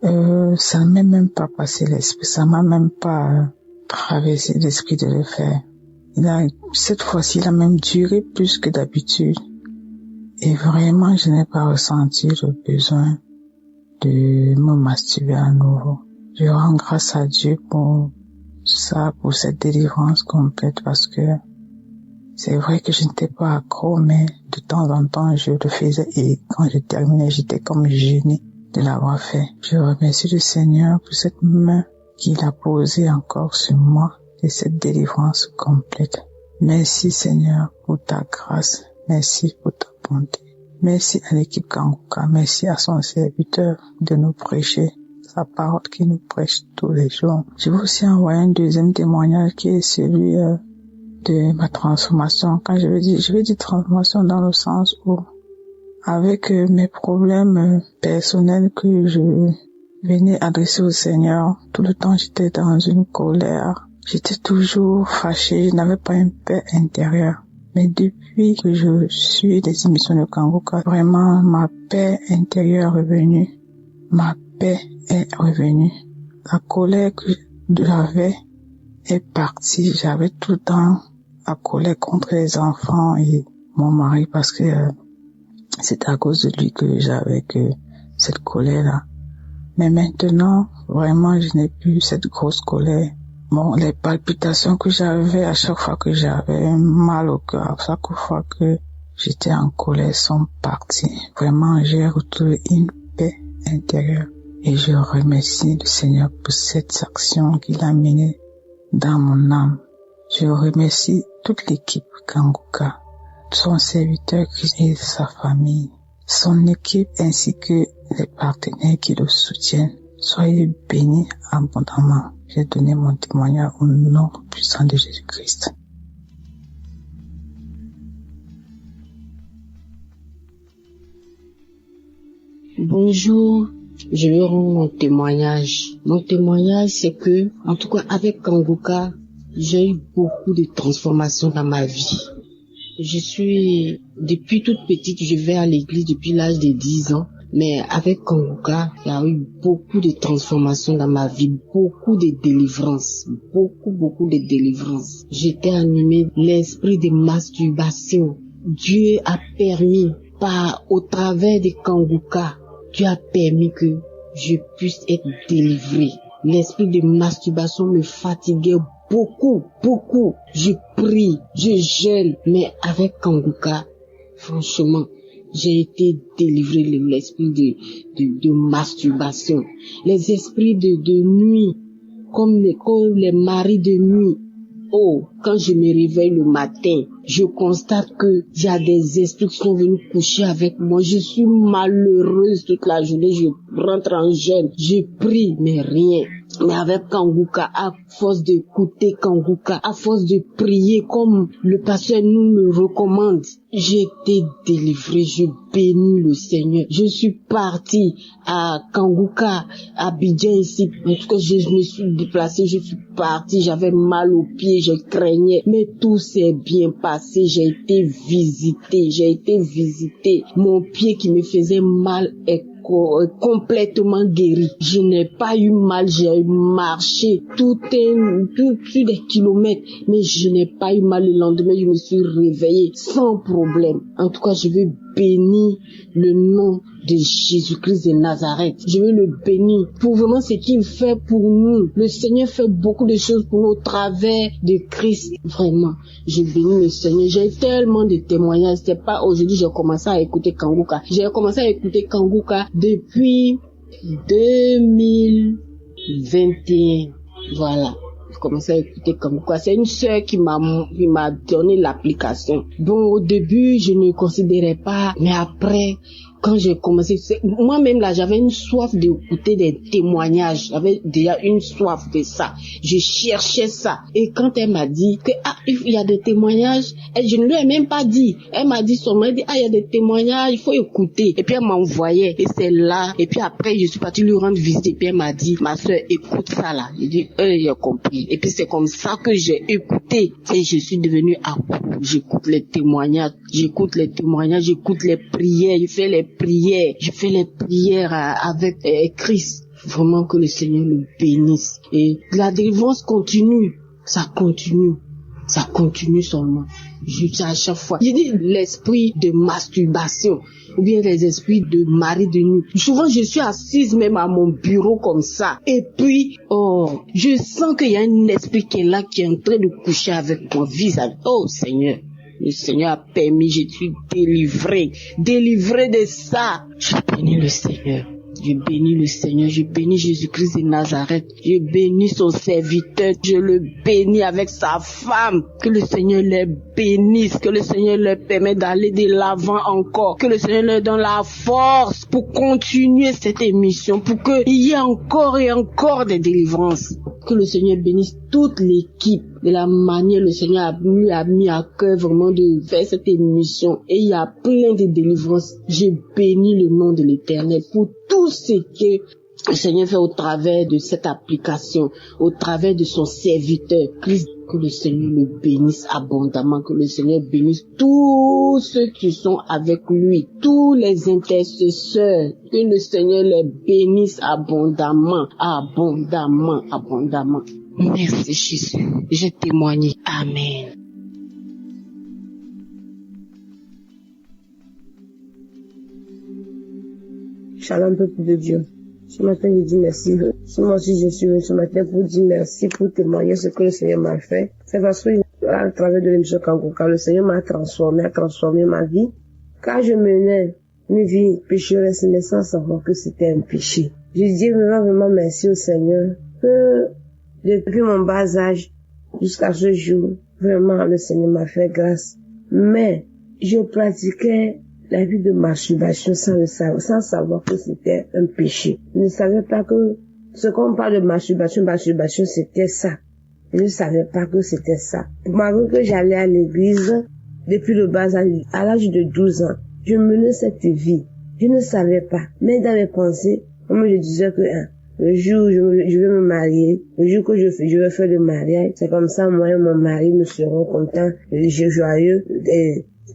ça ne m'est même pas passé l'esprit, ça m'a même pas traversé l'esprit de le faire. Cette fois-ci, il a même duré plus que d'habitude. Et vraiment, je n'ai pas ressenti le besoin de me masturber à nouveau. Je rends grâce à Dieu pour ça, pour cette délivrance complète, parce que c'est vrai que je n'étais pas accro, mais de temps en temps, je le faisais et quand je terminais, j'étais comme gênée de l'avoir fait. Je remercie le Seigneur pour cette main qu'il a posée encore sur moi et cette délivrance complète. Merci Seigneur pour ta grâce. Merci pour ta bonté. Merci à l'équipe Kanguka. Merci à son serviteur de nous prêcher sa parole qu'il nous prêche tous les jours. Je veux aussi envoyer un deuxième témoignage qui est celui de ma transformation. Quand je veux dire transformation dans le sens où, avec mes problèmes personnels que je venais adresser au Seigneur, tout le temps j'étais dans une colère. J'étais toujours fâchée, je n'avais pas une paix intérieure. Mais depuis que je suis des émissions de Kanguka, vraiment ma paix intérieure est revenue. Ma paix est revenue. La colère que j'avais est partie. J'avais tout le temps la colère contre les enfants et mon mari parce que c'est à cause de lui que j'avais cette colère-là. Mais maintenant, vraiment, je n'ai plus cette grosse colère. Bon, les palpitations que j'avais à chaque fois que j'avais mal au cœur, à chaque fois que j'étais en colère sont parties. Vraiment, j'ai retrouvé une paix intérieure. Et je remercie le Seigneur pour cette action qu'il a menée dans mon âme. Je remercie toute l'équipe Kanguka, son serviteur et sa famille, son équipe ainsi que les partenaires qui le soutiennent. Soyez bénis abondamment. J'ai donné mon témoignage au nom puissant de Jésus-Christ. Bonjour, je vais rendre mon témoignage. Mon témoignage, c'est que, en tout cas, avec Kanguka, j'ai eu beaucoup de transformations dans ma vie. Depuis toute petite, je vais à l'église depuis l'âge de 10 ans. Mais avec Kanguka, il y a eu beaucoup de transformations dans ma vie, beaucoup de délivrances, beaucoup de délivrances. J'étais animée l'esprit de masturbation. Dieu a permis, au travers de Kanguka, Dieu a permis que je puisse être délivrée. L'esprit de masturbation me fatiguait beaucoup. Je prie, je jeûne, mais avec Kanguka, franchement, j'ai été délivré de l'esprit de masturbation. Les esprits de nuit, comme les maris de nuit. Oh, quand je me réveille le matin, je constate que il y a des esprits qui sont venus coucher avec moi. Je suis malheureuse toute la journée. Je rentre en jeûne. Je prie, mais rien. Mais avec Kanguka, à force d'écouter Kanguka, à force de prier comme le pasteur nous le recommande, j'ai été délivrée. Je bénis le Seigneur. Je suis partie à Kanguka, à Abidjan ici. En tout cas, je me suis déplacée, je suis partie. J'avais mal aux pieds, je craignais. Mais tout s'est bien passé. J'ai été visitée. Mon pied qui me faisait mal est complètement guéri. Je n'ai pas eu mal, j'ai marché tout des kilomètres, mais je n'ai pas eu mal. Le lendemain, je me suis réveillée sans problème. En tout cas, je veux bénir le nom de Jésus-Christ de Nazareth. Je veux le bénir pour vraiment ce qu'il fait pour nous. Le Seigneur fait beaucoup de choses pour nous au travers de Christ. Vraiment, je bénis le Seigneur. J'ai tellement de témoignages. C'est pas aujourd'hui j'ai commencé à écouter Kanguka. J'ai commencé à écouter Kanguka depuis 2021. Voilà. J'ai commencé à écouter Kanguka. C'est une sœur qui m'a donné l'application. Bon, au début, je ne considérais pas, mais après, quand j'ai commencé, moi-même là, j'avais une soif d'écouter des témoignages. J'avais déjà une soif de ça. Je cherchais ça. Et quand elle m'a dit que, il y a des témoignages, et je ne lui ai même pas dit. Elle m'a dit seulement, il y a des témoignages, il faut écouter. Et puis elle m'envoyait. Et c'est là. Et puis après, je suis partie lui rendre visite. Et puis elle m'a dit, ma soeur, écoute ça là. J'ai dit, j'ai compris. Et puis c'est comme ça que j'ai écouté. Et je suis devenue accro. J'écoute les témoignages, j'écoute les prières, je fais les prières avec Christ. Vraiment que le Seigneur le bénisse. Et la délivrance continue. Ça continue seulement. À chaque fois. Je dis l'esprit de masturbation ou bien les esprits de mari de nuit. Souvent, je suis assise même à mon bureau comme ça. Et puis, je sens qu'il y a un esprit qui est là, qui est en train de coucher avec mon visage. Oh Seigneur. Le Seigneur a permis, je suis délivrée de ça. Je bénis le Seigneur. Je bénis le Seigneur, je bénis Jésus-Christ de Nazareth, je bénis son serviteur, je le bénis avec sa femme. Que le Seigneur les bénisse, que le Seigneur leur permette d'aller de l'avant encore, que le Seigneur leur donne la force pour continuer cette émission, pour qu'il y ait encore et encore des délivrances. Que le Seigneur bénisse toute l'équipe de la manière le Seigneur a mis à cœur vraiment de faire cette émission. Et il y a plein de délivrances. Je bénis le nom de l'Éternel pour tout ce que le Seigneur fait au travers de cette application, au travers de son serviteur. Que le Seigneur le bénisse abondamment, que le Seigneur bénisse tous ceux qui sont avec lui, tous les intercesseurs, que le Seigneur les bénisse abondamment, abondamment, abondamment. Merci Jésus, j'ai témoigné. Amen. Shalom peuple de Dieu. Ce matin, je dis merci. Moi aussi, je suis venu ce matin pour dire merci, pour témoigner ce que le Seigneur m'a fait. C'est parce que, à travers de l'émission Kanguka, le Seigneur m'a transformé ma vie. Car je menais une vie pécheresse, mais sans savoir que c'était un péché. Je dis vraiment merci au Seigneur que, depuis mon bas âge jusqu'à ce jour, vraiment, le Seigneur m'a fait grâce. Mais, je pratiquais la vie de masturbation sans savoir que c'était un péché. Je ne savais pas que ce qu'on parle de masturbation, c'était ça. Je ne savais pas que c'était ça. Malgré que j'allais à l'église depuis le bas âge, à l'âge de 12 ans, je menais cette vie. Je ne savais pas. Mais dans mes pensées, moi je disais que le jour où je vais me marier, le jour que je vais faire le mariage, c'est comme ça moi et mon mari nous serons contents, joyeux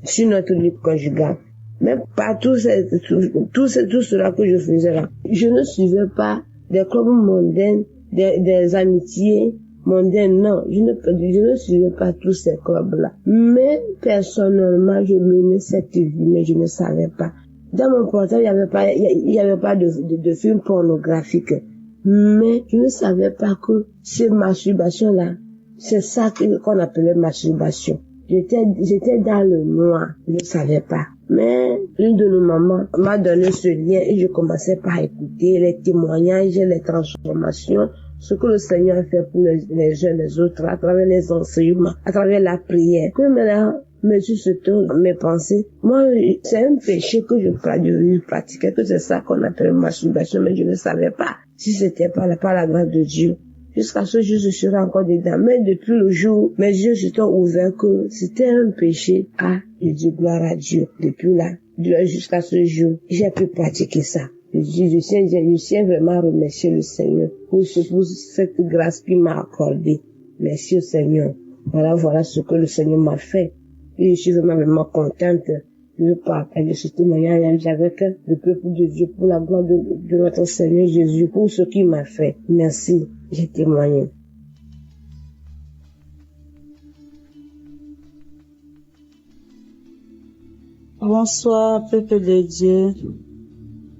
sur notre vie conjugale. Mais pas tout cela que je faisais là. Je ne suivais pas des clubs mondains, des amitiés mondaines, non. Je ne suivais pas tous ces clubs-là. Mais, personnellement, je menais cette vie, mais je ne savais pas. Dans mon portable, il y avait pas de film pornographique. Mais, je ne savais pas que ces masturbations-là, c'est ça qu'on appelait masturbation. J'étais dans le noir. Je ne savais pas. Mais une de nos mamans m'a donné ce lien et je commençais par écouter les témoignages, les transformations, ce que le Seigneur a fait pour les uns les autres, à travers les enseignements, à travers la prière. Que maintenant, Monsieur se tourne mes pensées. Moi, c'est un péché que je pratiquais, que c'est ça qu'on appelle masturbation, mais je ne savais pas si c'était par la grâce de Dieu. Jusqu'à ce jour, je serai encore dedans. Mais depuis le jour, mes yeux se sont ouverts que c'était un péché. Je dis gloire à Dieu. Depuis là, jusqu'à ce jour, j'ai pu pratiquer ça. Je tiens vraiment à remercier le Seigneur pour cette grâce qu'il m'a accordée. Merci au Seigneur. Voilà ce que le Seigneur m'a fait. Et je suis vraiment contente de partager ce témoignage avec le peuple de Dieu pour la gloire de notre Seigneur Jésus, pour ce qu'il m'a fait. Merci. J'ai témoigné. Bonsoir, peuple de Dieu.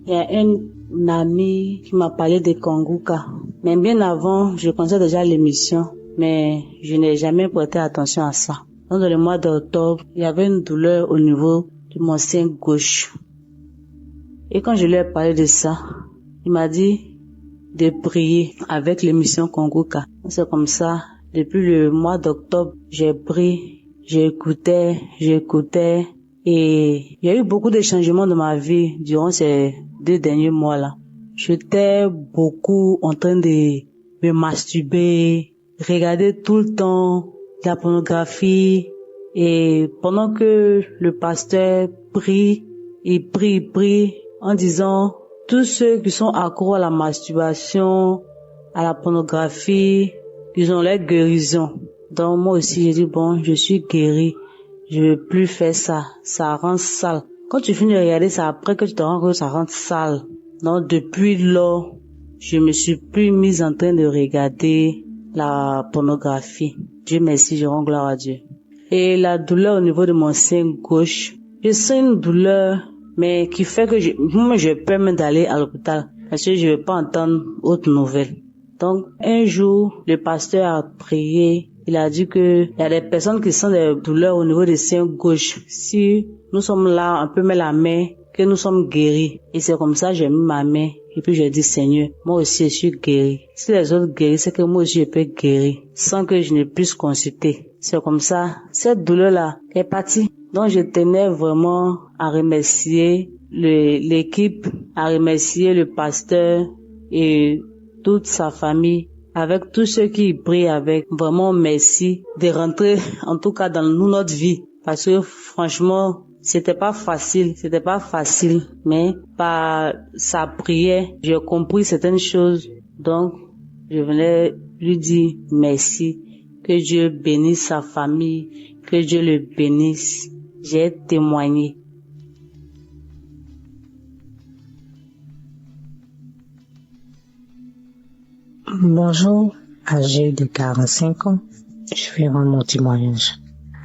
Il y a un ami qui m'a parlé de Kanguka. Mais bien avant, je connaissais déjà l'émission, mais je n'ai jamais prêté attention à ça. Dans le mois d'octobre, il y avait une douleur au niveau de mon sein gauche. Et quand je lui ai parlé de ça, il m'a dit de prier avec l'émission Kanguka. C'est comme ça, depuis le mois d'octobre, j'ai prié, j'écoutais, et il y a eu beaucoup de changements dans ma vie durant ces 2 derniers mois-là. J'étais beaucoup en train de me masturber, regarder tout le temps la pornographie, et pendant que le pasteur prie, il prie en disant tous ceux qui sont accros à la masturbation, à la pornographie, ils ont leur guérison. Donc moi aussi j'ai dit bon, je suis guéri, je veux plus faire ça, ça rend sale. Quand tu finis de regarder ça, après que tu te rends compte que ça rend sale. Donc depuis lors, je me suis plus mise en train de regarder la pornographie. Dieu merci, je rends gloire à Dieu. Et la douleur au niveau de mon sein gauche, je sens une douleur, mais qui fait que je peux même d'aller à l'hôpital parce que je ne veux pas entendre autre nouvelle. Donc un jour, le pasteur a prié, il a dit que il y a des personnes qui sentent des douleurs au niveau des seins gauche. Si nous sommes là, on peut mettre la main, que nous sommes guéris. Et c'est comme ça, j'ai mis ma main Et puis je dis, Seigneur, moi aussi je suis guéri. Si les autres guérissent, c'est que moi aussi je peux guérir sans que je ne puisse consulter. C'est comme ça, cette douleur-là est partie. Donc je tenais vraiment à remercier l'équipe, à remercier le pasteur et toute sa famille, avec tous ceux qui prient avec. Vraiment merci de rentrer en tout cas dans notre vie. Parce que franchement, c'était pas facile, mais par sa prière, j'ai compris certaines choses. Donc, je venais lui dire merci, que Dieu bénisse sa famille, que Dieu le bénisse. J'ai témoigné. Bonjour, âgée de 45 ans, je vais rendre mon témoignage.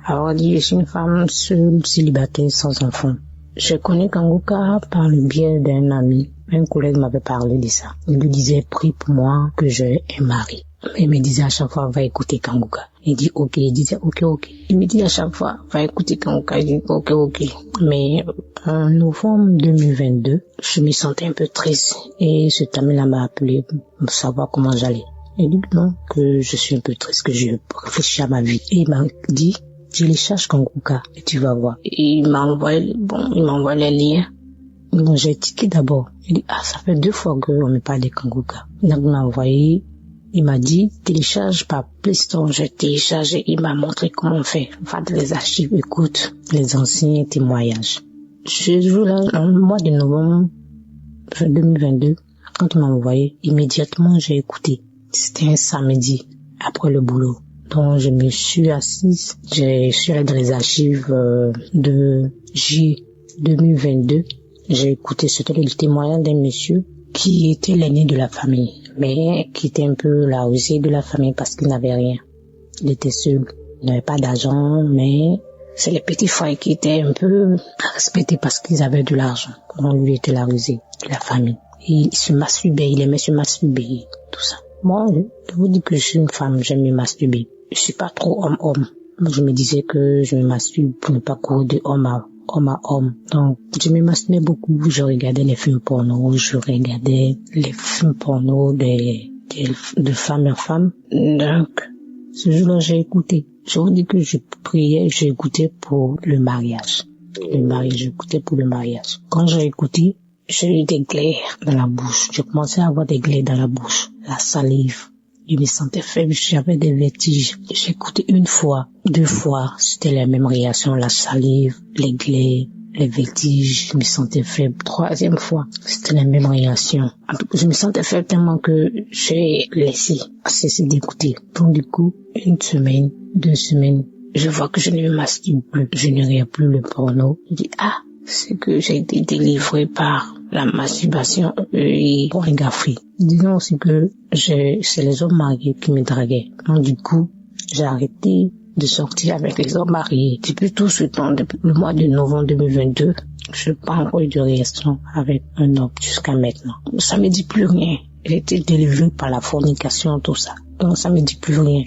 Alors, je suis une femme seule, célibataire, sans enfant. Je connais Kanguka par le biais d'un ami. Un collègue m'avait parlé de ça. Il lui disait, prie pour moi que j'ai un mari. Il me disait à chaque fois, va écouter Kanguka. Il dit, ok. Il disait, ok. Il me dit à chaque fois, va écouter Kanguka. Il dit, ok. Mais en novembre 2022, je me sentais un peu triste. Et cet ami-là m'a appelé pour savoir comment j'allais. Il dit non, que je suis un peu triste, que je réfléchis à ma vie. Et il m'a dit, télécharge Kanguka et tu vas voir. Et il m'a envoyé les liens. Donc j'ai tiqué d'abord. Il dit, ça fait 2 fois qu'on me parle de Kanguka. Donc il m'a envoyé, il m'a dit, télécharge par Play Store. J'ai téléchargé, il m'a montré comment faire. Va dans les archives, écoute les anciens témoignages. Ce jour-là, en mois de novembre 2022, quand il m'a envoyé, immédiatement j'ai écouté. C'était un samedi, après le boulot. Donc je me suis assise, je suis allée dans les archives de J 2022. J'ai écouté, c'était le témoignage d'un monsieur qui était l'aîné de la famille, mais qui était un peu la rusée de la famille parce qu'il n'avait rien. Il était seul, il n'avait pas d'argent, mais c'est les petits frères qui étaient un peu respectés parce qu'ils avaient de l'argent. Donc lui était la rusée de la famille. Et il se masturbait, il aimait se masturber, tout ça. Moi, je vous dis que je suis une femme, j'aime me masturber. Je suis pas trop homme-homme. Je me disais que je me masturbe pour ne pas courir de homme à homme. Donc, je me masturbais beaucoup. Je regardais les films porno, de femme à femme. Donc, ce jour-là, j'ai écouté. Je vous dis que je priais, j'ai écouté pour le mariage. J'écoutais pour le mariage. Quand j'ai écouté, j'ai eu des glaires dans la bouche. Je commençais à avoir des glaires dans la bouche. La salive. Je me sentais faible, j'avais des vertiges. J'ai écouté 1 fois, 2 fois, c'était la même réaction, la salive, les glaires, les vertiges, je me sentais faible. 3e fois, c'était la même réaction. Je me sentais faible tellement que j'ai laissé cesser d'écouter. Donc du coup, 1 semaine, 2 semaines, je vois que je ne me masturbe plus, je ne regarde plus le porno. Je dis, c'est que j'ai été délivré par la masturbation et pornographie. Disons aussi que c'est les hommes mariés qui me draguaient. Donc du coup, j'ai arrêté de sortir avec les hommes mariés. Depuis tout ce temps, depuis le mois de novembre 2022, je n'ai pas encore eu de relation avec un homme jusqu'à maintenant. Ça me dit plus rien. J'ai été délivré par la fornication, tout ça. Donc ça me dit plus rien.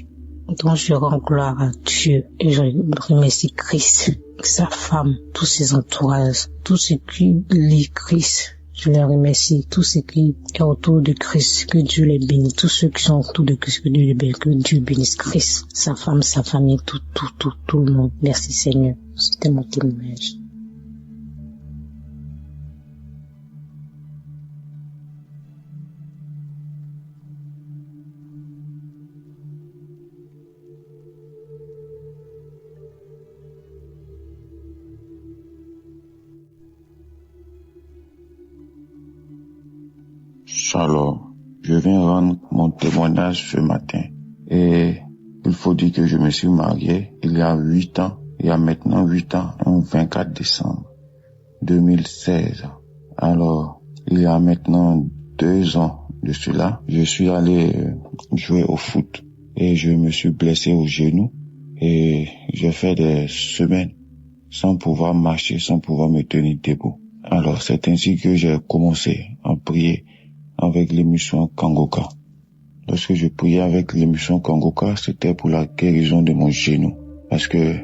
Donc je rends gloire à Dieu et je remercie Christ, sa femme, tous ses entourages, tous ceux qui lit Christ. Je les remercie, tous ceux qui sont autour de Christ, que Dieu les bénisse, tous ceux qui sont autour de Christ, que Dieu bénisse Christ, sa femme, sa famille, tout le monde. Merci Seigneur. C'était mon témoignage. Shalom, je viens rendre mon témoignage ce matin et il faut dire que je me suis marié il y a 8 ans, il y a maintenant 8 ans, le 24 décembre 2016. Alors, il y a maintenant 2 ans de cela, je suis allé jouer au foot et je me suis blessé au genou et j'ai fait des semaines sans pouvoir marcher, sans pouvoir me tenir debout. Alors, c'est ainsi que j'ai commencé à prier avec l'émission Kanguka. Lorsque je priais avec l'émission Kanguka, c'était pour la guérison de mon genou, parce que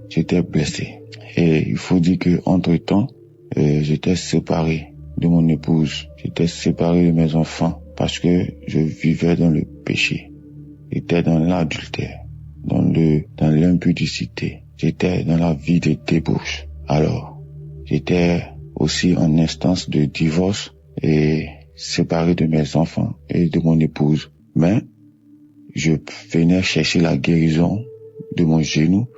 j'étais blessé. Et il faut dire que entre-temps, j'étais séparé de mon épouse. J'étais séparé de mes enfants parce que je vivais dans le péché. J'étais dans l'adultère, dans l'impudicité. J'étais dans la vie de débauche. Alors, j'étais aussi en instance de divorce et séparé de mes enfants et de mon épouse. Mais je venais chercher la guérison de mon genou,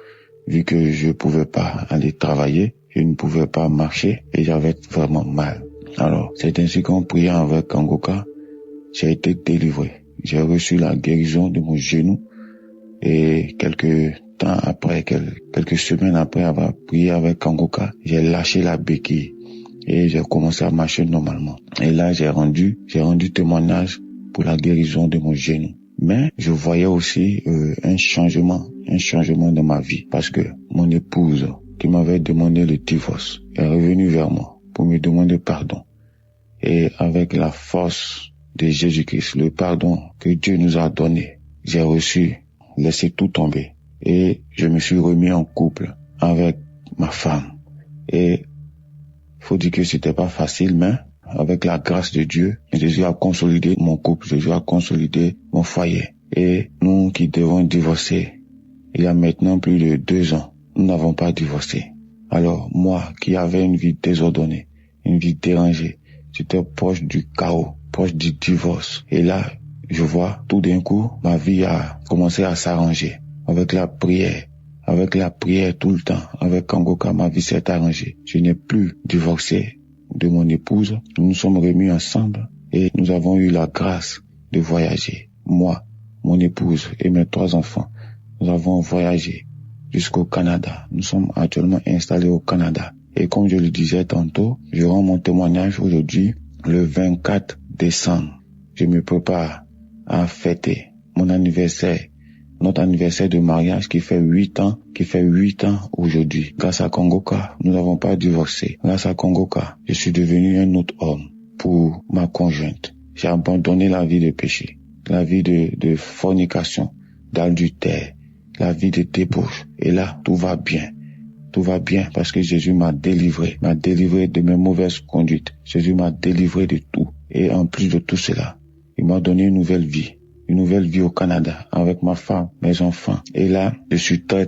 vu que je pouvais pas aller travailler, je ne pouvais pas marcher et j'avais vraiment mal. Alors, c'est ainsi qu'en priant avec Kangoka, j'ai été délivré. J'ai reçu la guérison de mon genou et quelques semaines après avoir prié avec Kangoka, j'ai lâché la béquille et j'ai commencé à marcher normalement. Et là, j'ai rendu témoignage pour la guérison de mon genou. Mais je voyais aussi un changement dans ma vie parce que mon épouse qui m'avait demandé le divorce est revenue vers moi pour me demander pardon. Et avec la force de Jésus-Christ, le pardon que Dieu nous a donné, j'ai laissé tout tomber et je me suis remis en couple avec ma femme. Et faut dire que c'était pas facile, mais avec la grâce de Dieu, Jésus a consolidé mon couple, Jésus a consolidé mon foyer. Et nous qui devons divorcer, il y a maintenant plus de 2 ans, nous n'avons pas divorcé. Alors moi qui avais une vie désordonnée, une vie dérangée, j'étais proche du chaos, proche du divorce. Et là, je vois tout d'un coup, ma vie a commencé à s'arranger. Avec la prière tout le temps, avec Kangoka, ma vie s'est arrangée. Je n'ai plus divorcé de mon épouse. Nous nous sommes remis ensemble et nous avons eu la grâce de voyager. Moi, mon épouse et mes 3 enfants, nous avons voyagé jusqu'au Canada. Nous sommes actuellement installés au Canada. Et comme je le disais tantôt, je rends mon témoignage aujourd'hui, le 24 décembre. Je me prépare à fêter mon anniversaire, notre anniversaire de mariage qui fait 8 ans aujourd'hui. Grâce à Kangoka, nous n'avons pas divorcé. Grâce à Kangoka, je suis devenu un autre homme pour ma conjointe. J'ai abandonné la vie de péché, la vie de fornication, d'adultère, la vie de débauche. Et là, tout va bien. Tout va bien parce que Jésus m'a délivré de mes mauvaises conduites. Jésus m'a délivré de tout. Et en plus de tout cela, il m'a donné une nouvelle vie au Canada avec ma femme, mes enfants. Et là, je suis très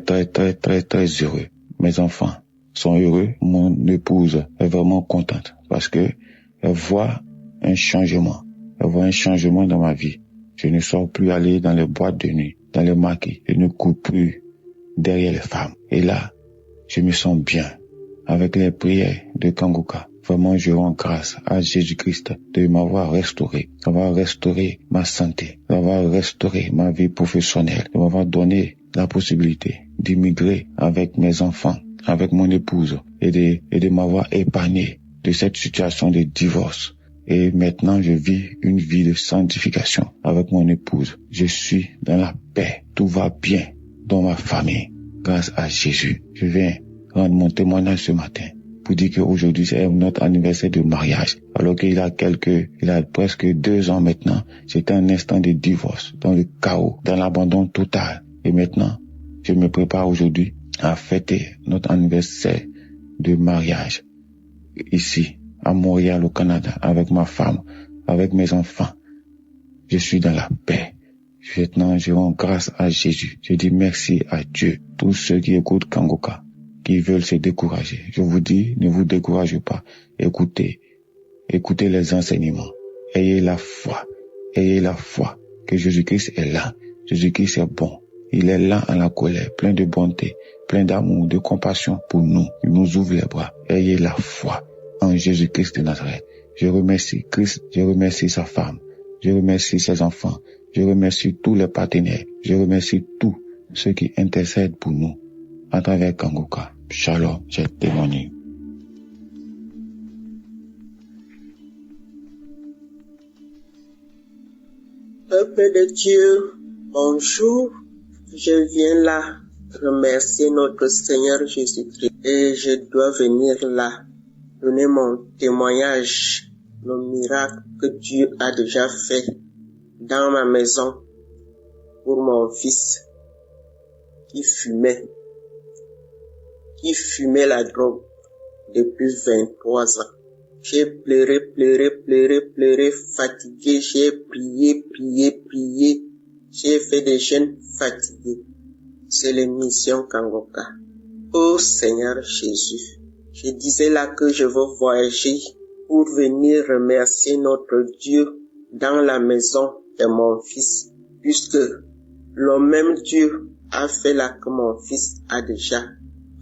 heureux. Mes enfants sont heureux. Mon épouse est vraiment contente parce que elle voit un changement. Elle voit un changement dans ma vie. Je ne sors plus aller dans les boîtes de nuit, dans les maquis. Je ne cours plus derrière les femmes. Et là, je me sens bien avec les prières de Kangoka. Vraiment, je rends grâce à Jésus-Christ de m'avoir restauré, d'avoir restauré ma santé, d'avoir restauré ma vie professionnelle, de m'avoir donné la possibilité d'immigrer avec mes enfants, avec mon épouse et de m'avoir épargné de cette situation de divorce. Et maintenant, je vis une vie de sanctification avec mon épouse. Je suis dans la paix. Tout va bien dans ma famille grâce à Jésus. Je viens rendre mon témoignage ce matin pour dire qu'aujourd'hui c'est notre anniversaire de mariage. Alors qu'il a presque 2 ans maintenant, j'étais un instant de divorce, dans le chaos, dans l'abandon total. Et maintenant, je me prépare aujourd'hui à fêter notre anniversaire de mariage ici, à Montréal, au Canada, avec ma femme, avec mes enfants. Je suis dans la paix. Maintenant, je rends grâce à Jésus. Je dis merci à Dieu. Tous ceux qui écoutent Kangoka, qui veulent se décourager, je vous dis, ne vous découragez pas. Écoutez les enseignements. Ayez la foi que Jésus-Christ est là. Jésus-Christ est bon. Il est là en la colère, plein de bonté, plein d'amour, de compassion pour nous. Il nous ouvre les bras. Ayez la foi en Jésus-Christ de Nazareth. Je remercie Christ, je remercie sa femme, je remercie ses enfants, je remercie tous les partenaires, je remercie tous ceux qui intercèdent pour nous à travers Kangoka. Shalom, j'ai témoigné. Peuple de Dieu, bonjour. Je viens là remercier notre Seigneur Jésus-Christ et je dois venir là donner mon témoignage, le miracle que Dieu a déjà fait dans ma maison pour mon fils qui fumait la drogue depuis 23 ans. J'ai pleuré, fatigué, j'ai prié. J'ai fait des jeûnes fatigués. C'est l'émission Kangoka. Oh Seigneur Jésus, je disais là que je veux voyager pour venir remercier notre Dieu dans la maison de mon fils, puisque le même Dieu a fait là que mon fils a déjà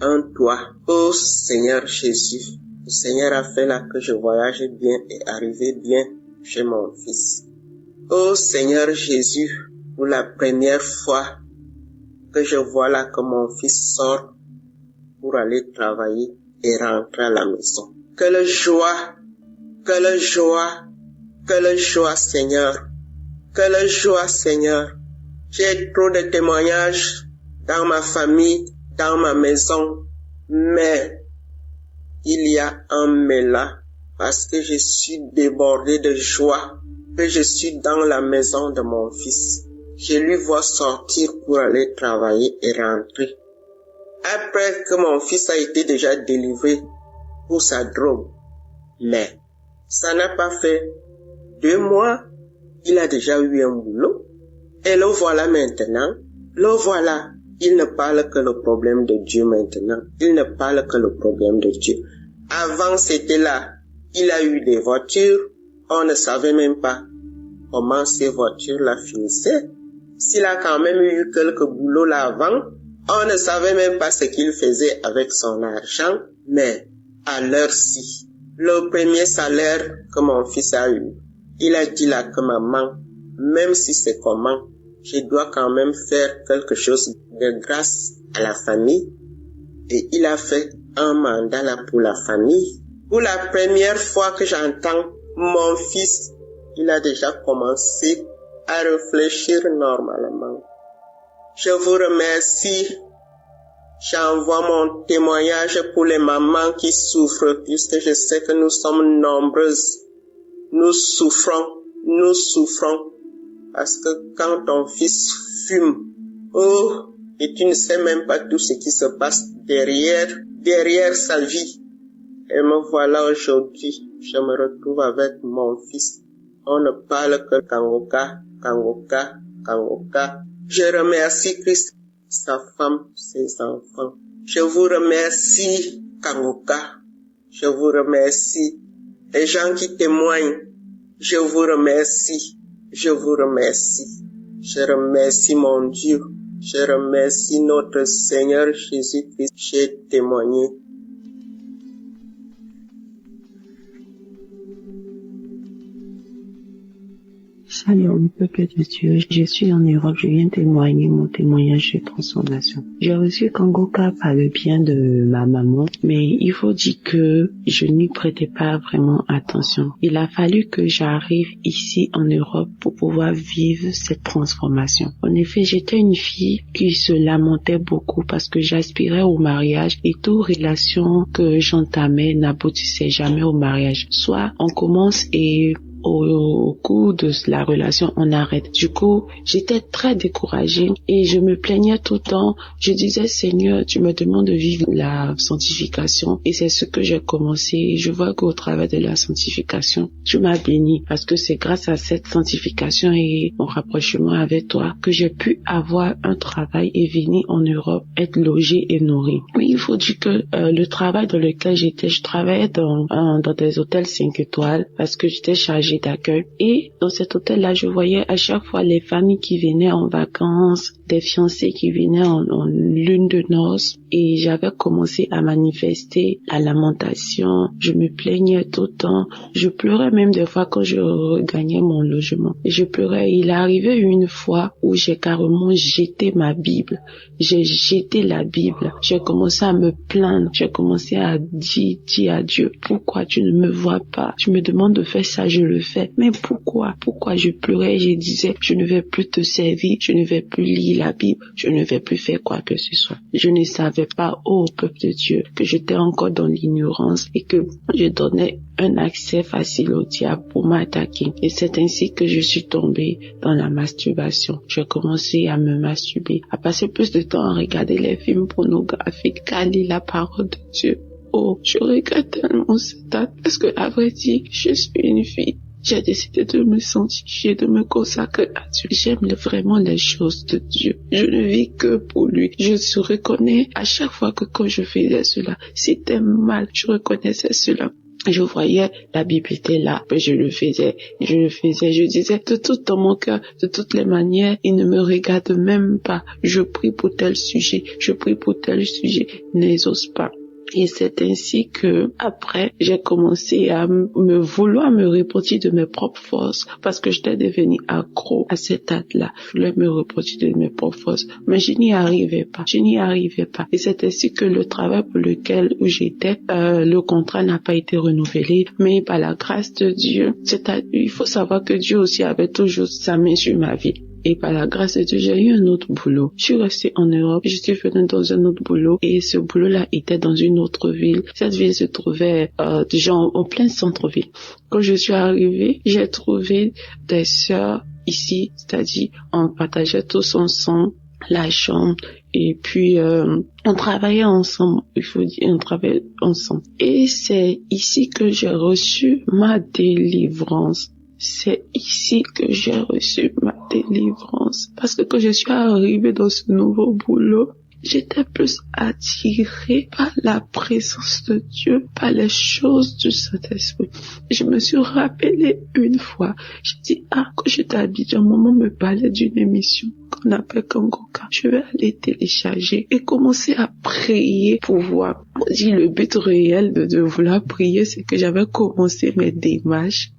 un toit. Oh Seigneur Jésus, le Seigneur a fait là que je voyage bien et arrive bien chez mon fils. Oh Seigneur Jésus, pour la première fois que je vois là que mon fils sort pour aller travailler et rentrer à la maison. Quelle joie, Seigneur. Quelle joie, Seigneur. J'ai trop de témoignages dans ma famille, dans ma maison, mais il y a un mais là, parce que je suis débordé de joie, que je suis dans la maison de mon fils. Je lui vois sortir pour aller travailler et rentrer. Après que mon fils a été déjà délivré pour sa drogue. Mais ça n'a pas fait 2 mois, il a déjà eu un boulot. Et le voilà maintenant, il ne parle que le problème de Dieu maintenant. Il ne parle que le problème de Dieu. Avant c'était là, il a eu des voitures, on ne savait même pas comment ces voitures-là finissaient. S'il a quand même eu quelques boulots là avant, on ne savait même pas ce qu'il faisait avec son argent, mais à l'heure-ci, le premier salaire que mon fils a eu, il a dit là que maman, même si c'est comment, je dois quand même faire quelque chose de grâce à la famille. Et il a fait un mandat là pour la famille. Pour la première fois que j'entends mon fils, il a déjà commencé à réfléchir normalement. Je vous remercie. J'envoie mon témoignage pour les mamans qui souffrent, puisque je sais que nous sommes nombreuses. Nous souffrons, parce que quand ton fils fume, oh, et tu ne sais même pas tout ce qui se passe derrière sa vie. Et me voilà aujourd'hui, je me retrouve avec mon fils. On ne parle que Kangoka. Je remercie Christ, sa femme, ses enfants. Je vous remercie, Kangoka. Je vous remercie. Les gens qui témoignent, je vous remercie. Je remercie mon Dieu. Je remercie notre Seigneur Jésus-Christ. J'ai témoigné. Shalom, peuple de Dieu, je suis en Europe, je viens témoigner mon témoignage de transformation. J'ai reçu Kangoka par le bien de ma maman, mais il faut dire que je n'y prêtais pas vraiment attention. Il a fallu que j'arrive ici en Europe pour pouvoir vivre cette transformation. En effet, j'étais une fille qui se lamentait beaucoup parce que j'aspirais au mariage et toute relation que j'entamais n'aboutissait jamais au mariage. Soit on commence et au cours de la relation, on arrête. Du coup, j'étais très découragée et je me plaignais tout le temps. Je disais, Seigneur, tu me demandes de vivre la sanctification et c'est ce que j'ai commencé. Je vois qu'au travers de la sanctification, tu m'as béni parce que c'est grâce à cette sanctification et mon rapprochement avec toi que j'ai pu avoir un travail et venir en Europe, être logée et nourrie. Oui, il faut dire que le travail dans lequel j'étais, je travaillais dans des hôtels 5 étoiles parce que j'étais chargée d'accueil. Et dans cet hôtel-là, je voyais à chaque fois les familles qui venaient en vacances, des fiancés qui venaient en lune de noces. Et j'avais commencé à manifester la lamentation. Je me plaignais tout le temps. Je pleurais même des fois quand je regagnais mon logement. Et je pleurais. Il est arrivé une fois où j'ai carrément jeté ma Bible. J'ai jeté la Bible. J'ai commencé à me plaindre. J'ai commencé à dire à Dieu, pourquoi tu ne me vois pas? Tu me demandes de faire ça, je le fais. Mais pourquoi? Pourquoi je pleurais? Je disais, je ne vais plus te servir. Je ne vais plus lire la Bible. Je ne vais plus faire quoi que ce soit. Je ne savais pas, ô peuple de Dieu, que j'étais encore dans l'ignorance et que je donnais un accès facile au diable pour m'attaquer. Et c'est ainsi que je suis tombée dans la masturbation. J'ai commencé à me masturber, à passer plus de temps à regarder les films pornographiques qu'à lire la parole de Dieu. Oh, je regrette tellement cette date parce que, à vrai dire, je suis une fille. J'ai décidé de me sanctifier, de me consacrer à Dieu. J'aime vraiment les choses de Dieu. Je ne vis que pour lui. Je reconnais à chaque fois que quand je faisais cela, c'était mal. Je reconnaissais cela. Je voyais, la Bible était là, mais je le faisais, je disais de tout dans mon cœur, de toutes les manières, il ne me regarde même pas. Je prie pour tel sujet, n'exauce pas. Et c'est ainsi que, après, j'ai commencé à vouloir me repentir de mes propres forces, parce que j'étais devenue accro à cette date-là. Je voulais me repentir de mes propres forces, mais je n'y arrivais pas. Et c'est ainsi que le travail pour lequel j'étais, le contrat n'a pas été renouvelé, mais par la grâce de Dieu, il faut savoir que Dieu aussi avait toujours sa main sur ma vie. Et par la grâce de Dieu, j'ai eu un autre boulot. Je suis restée en Europe, je suis venue dans un autre boulot et ce boulot-là était dans une autre ville. Cette ville se trouvait déjà en plein centre-ville. Quand je suis arrivée, j'ai trouvé des sœurs ici, c'est-à-dire on partageait tous ensemble la chambre et puis on travaillait ensemble, on travaillait ensemble. Et c'est ici que j'ai reçu ma délivrance. C'est ici que j'ai reçu ma délivrance. Parce que quand je suis arrivée dans ce nouveau boulot, j'étais plus attirée par la présence de Dieu, par les choses du Saint-Esprit. Je me suis rappelée une fois, j'ai dit, quand j'étais à Abidjan, maman me parlait d'une émission qu'on appelle Kangoka. Je vais aller télécharger et commencer à prier pour voir. On dit le but réel de vouloir prier, c'est que j'avais commencé mes démarches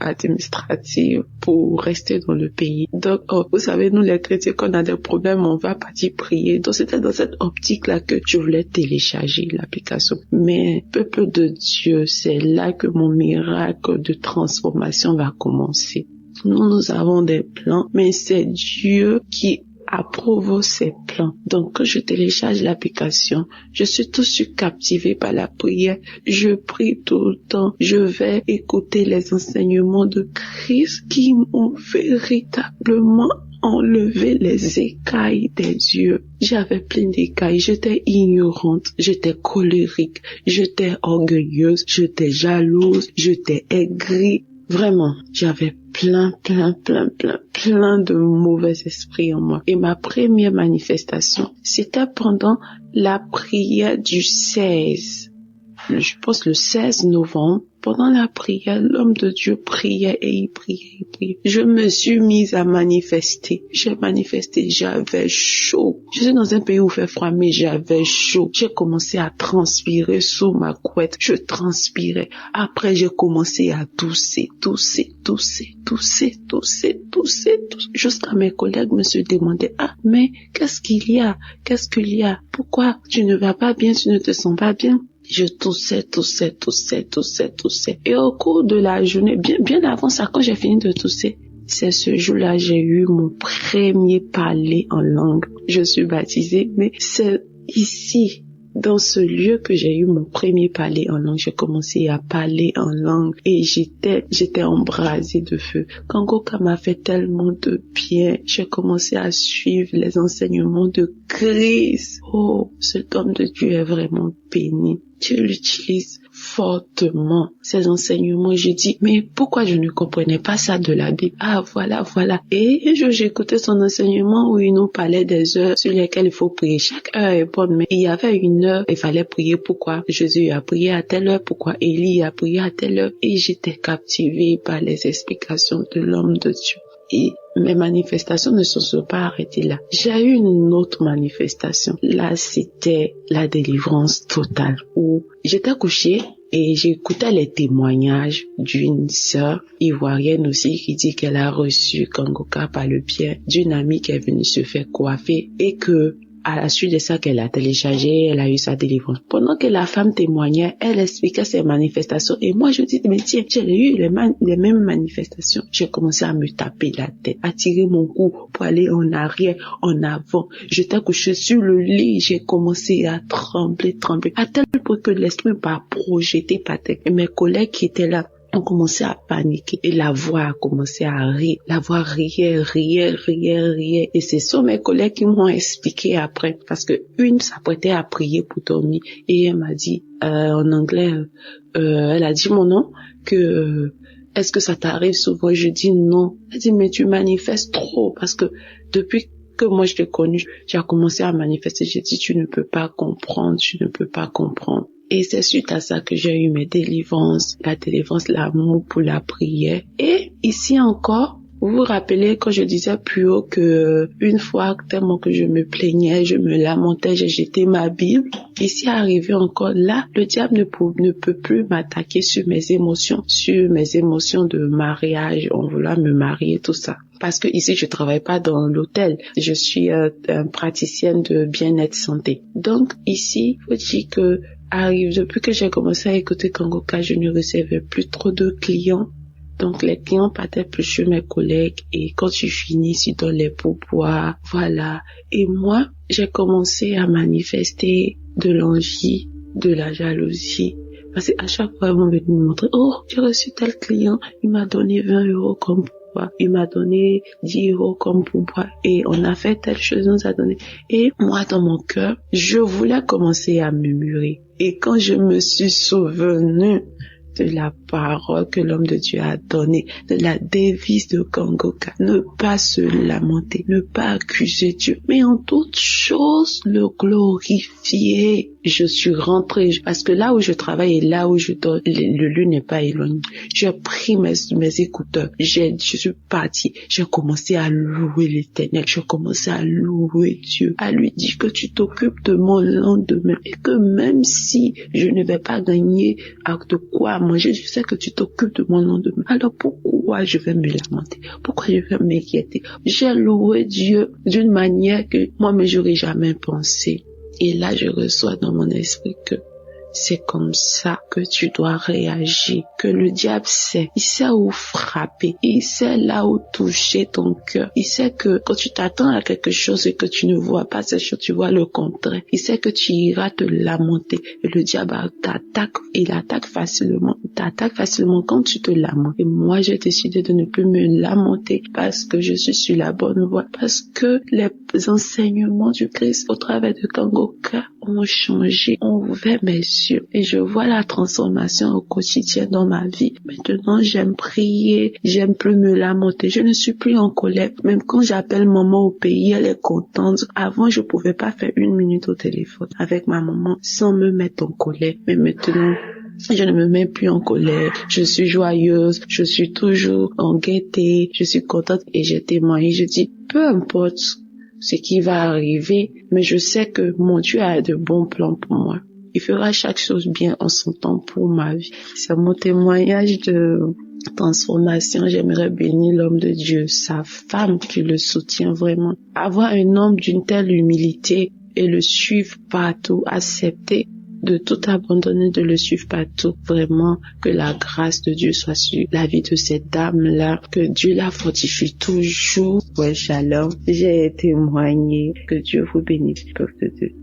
administratives pour rester dans le pays. Donc, vous savez, nous les chrétiens, quand on a des problèmes, on va partir prier. Donc, c'était dans cette optique-là que je voulais télécharger l'application. Mais, peuple de Dieu, c'est là que mon miracle de transformation va commencer. Nous avons des plans, mais c'est Dieu qui approuve ces plans. Donc, quand je télécharge l'application, je suis tout de suite captivée par la prière. Je prie tout le temps. Je vais écouter les enseignements de Christ qui m'ont véritablement enlevé les écailles des yeux. J'avais plein d'écailles. J'étais ignorante. J'étais colérique. J'étais orgueilleuse. J'étais jalouse. J'étais aigrie. Vraiment, j'avais plein de mauvais esprits en moi. Et ma première manifestation, c'était pendant la prière du 16. Je pense le 16 novembre. Pendant la prière, l'homme de Dieu priait et il priait. Je me suis mise à manifester. J'ai manifesté, j'avais chaud. Je suis dans un pays où il fait froid, mais j'avais chaud. J'ai commencé à transpirer sous ma couette. Je transpirais. Après, j'ai commencé à tousser. Jusqu'à mes collègues me se demandaient, mais qu'est-ce qu'il y a? Pourquoi tu ne vas pas bien, tu ne te sens pas bien? Je toussais. Et au cours de la journée, bien avant ça, quand j'ai fini de tousser, c'est ce jour-là, j'ai eu mon premier parler en langue. Je suis baptisée, mais c'est ici, dans ce lieu que j'ai eu mon premier parler en langue. J'ai commencé à parler en langue et j'étais embrasée de feu. Kangoka m'a fait tellement de bien. J'ai commencé à suivre les enseignements de Christ. Oh, cet homme de Dieu est vraiment béni. Dieu l'utilise fortement, ces enseignements. J'ai dit, mais pourquoi je ne comprenais pas ça de la Bible? Voilà. Et j'écoutais son enseignement où il nous parlait des heures sur lesquelles il faut prier. Chaque heure est bonne, mais il y avait une heure, il fallait prier. Pourquoi Jésus a prié à telle heure? Pourquoi Élie a prié à telle heure? Et j'étais captivée par les explications de l'homme de Dieu. Et mes manifestations ne se sont pas arrêtées là. J'ai eu une autre manifestation. Là, c'était la délivrance totale où j'étais couchée et j'écoutais les témoignages d'une sœur ivoirienne aussi qui dit qu'elle a reçu Kangoka par le biais d'une amie qui est venue se faire coiffer et que à la suite de ça qu'elle a téléchargé, elle a eu sa délivrance. Pendant que la femme témoignait, elle expliquait ses manifestations. Et moi, je dis, mais tiens, j'ai eu les mêmes manifestations. J'ai commencé à me taper la tête, à tirer mon cou pour aller en arrière, en avant. J'étais couchée sur le lit, j'ai commencé à trembler, à tel point que l'esprit m'a projeté par terre. Et mes collègues qui étaient là ont commencé à paniquer et la voix a commencé à rire. La voix riait. Et ce sont mes collègues qui m'ont expliqué après, parce que une s'apprêtait à prier pour dormir et elle m'a dit en anglais, elle a dit mon nom, que est-ce que ça t'arrive souvent? Je dis non. Elle dit mais tu manifestes trop, parce que depuis que moi je t'ai connu, j'ai commencé à manifester. J'ai dit tu ne peux pas comprendre. Et c'est suite à ça que j'ai eu mes délivrances, la délivrance, l'amour pour la prière. Et ici encore, vous vous rappelez quand je disais plus haut que une fois tellement que je me plaignais, je me lamentais, j'ai jeté ma Bible. Ici arrivé encore là, le diable ne peut plus m'attaquer sur mes émotions de mariage, on voulait me marier, tout ça. Parce que ici je travaille pas dans l'hôtel, je suis praticienne de bien-être santé. Donc ici, faut dire que depuis que j'ai commencé à écouter Kangoka, je ne recevais plus trop de clients. Donc les clients partaient plus chez mes collègues et quand je finis, je donne les pourboires, voilà. Et moi, j'ai commencé à manifester de l'envie, de la jalousie. Parce qu'à chaque fois, ils vont venir me montrer, oh, j'ai reçu tel client, il m'a donné 20 € comme pourboire, il m'a donné 10 € comme pourboire et on a fait telle chose, on nous a donné. Et moi, dans mon cœur, je voulais commencer à murmurer. Et quand je me suis souvenu de la parole que l'homme de Dieu a donnée, de la devise de Kangoka, ne pas se lamenter, ne pas accuser Dieu, mais en toute chose le glorifier. Je suis rentrée, parce que là où je travaille et là où je dors, le lieu n'est pas éloigné. J'ai pris mes écouteurs, je suis partie, j'ai commencé à louer l'Éternel, j'ai commencé à louer Dieu, à lui dire que tu t'occupes de mon lendemain et que même si je ne vais pas gagner de quoi manger, je sais que tu t'occupes de mon lendemain. Alors pourquoi je vais me lamenter? Pourquoi je vais m'inquiéter? J'ai loué Dieu d'une manière que moi-même j'aurais jamais pensé. Et là, je reçois dans mon esprit que c'est comme ça que tu dois réagir, que le diable sait, il sait où frapper, il sait là où toucher ton cœur, il sait que quand tu t'attends à quelque chose et que tu ne vois pas cette chose, tu vois le contraire, il sait que tu iras te lamenter et le diable il attaque facilement quand tu te lamentes. Et moi, j'ai décidé de ne plus me lamenter parce que je suis sur la bonne voie, parce que les enseignements du Christ au travers de Kangoka ont changé, ont ouvert mes yeux et je vois la transformation au quotidien dans ma vie. Maintenant, j'aime prier, j'aime plus me lamenter, je ne suis plus en colère. Même quand j'appelle maman au pays, elle est contente. Avant, je pouvais pas faire 1 minute au téléphone avec ma maman sans me mettre en colère. Mais maintenant, je ne me mets plus en colère, je suis joyeuse, je suis toujours en gaieté, je suis contente et j'ai témoigné, je dis, peu importe ce qui va arriver, mais je sais que mon Dieu a de bons plans pour moi. Il fera chaque chose bien en son temps pour ma vie. C'est mon témoignage de transformation. J'aimerais bénir l'homme de Dieu, sa femme qui le soutient vraiment. Avoir un homme d'une telle humilité et le suivre partout, accepter de tout abandonner, de le suivre partout. Vraiment, que la grâce de Dieu soit sur la vie de cette dame-là, que Dieu la fortifie toujours. Ouais, shalom. J'ai témoigné. Que Dieu vous bénisse, peuple de Dieu.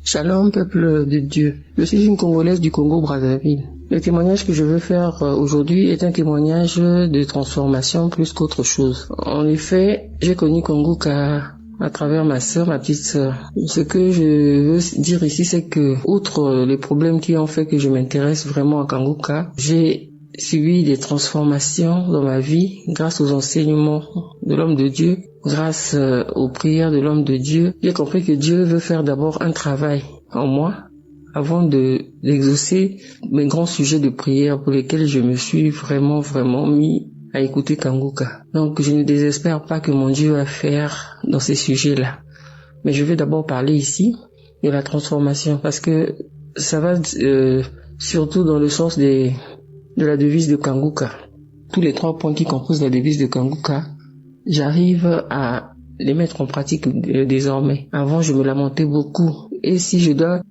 Shalom, peuple de Dieu. Je suis une Congolaise du Congo-Brazzaville. Le témoignage que je veux faire aujourd'hui est un témoignage de transformation plus qu'autre chose. En effet, j'ai connu Kangoka à travers ma sœur, ma petite sœur. Ce que je veux dire ici, c'est que, outre les problèmes qui ont fait que je m'intéresse vraiment à Kangoka, j'ai subi des transformations dans ma vie grâce aux enseignements de l'homme de Dieu, grâce aux prières de l'homme de Dieu. J'ai compris que Dieu veut faire d'abord un travail en moi avant d'exaucer mes grands sujets de prière pour lesquels je me suis vraiment mis à écouter Kangoka. Donc je ne désespère pas que mon Dieu va faire dans ces sujets-là. Mais je vais d'abord parler ici de la transformation parce que ça va surtout dans le sens de la devise de Kangoka. Tous les 3 points qui composent la devise de Kangoka, j'arrive à les mettre en pratique désormais. Avant, je me lamentais beaucoup. Et si je dois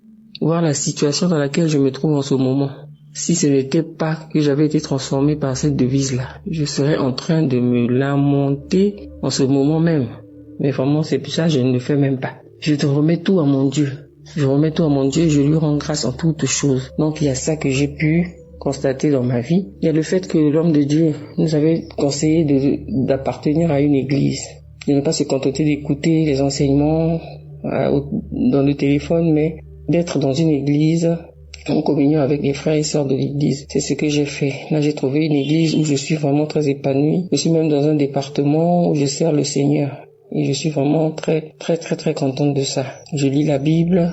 voir la situation dans laquelle je me trouve en ce moment, si ce n'était pas que j'avais été transformé par cette devise-là, je serais en train de me lamenter en ce moment même. Mais vraiment, c'est pour ça que je ne le fais même pas. Je te remets tout à mon Dieu. Je remets tout à mon Dieu et je lui rends grâce en toutes choses. Donc il y a ça que j'ai pu constater dans ma vie. Il y a le fait que l'homme de Dieu nous avait conseillé d'appartenir à une église, de ne pas se contenter d'écouter les enseignements dans le téléphone, mais d'être dans une église en communion avec les frères et sœurs de l'église. C'est ce que j'ai fait. Là, j'ai trouvé une église où je suis vraiment très épanouie. Je suis même dans un département où je sers le Seigneur. Et je suis vraiment très contente de ça. Je lis la Bible.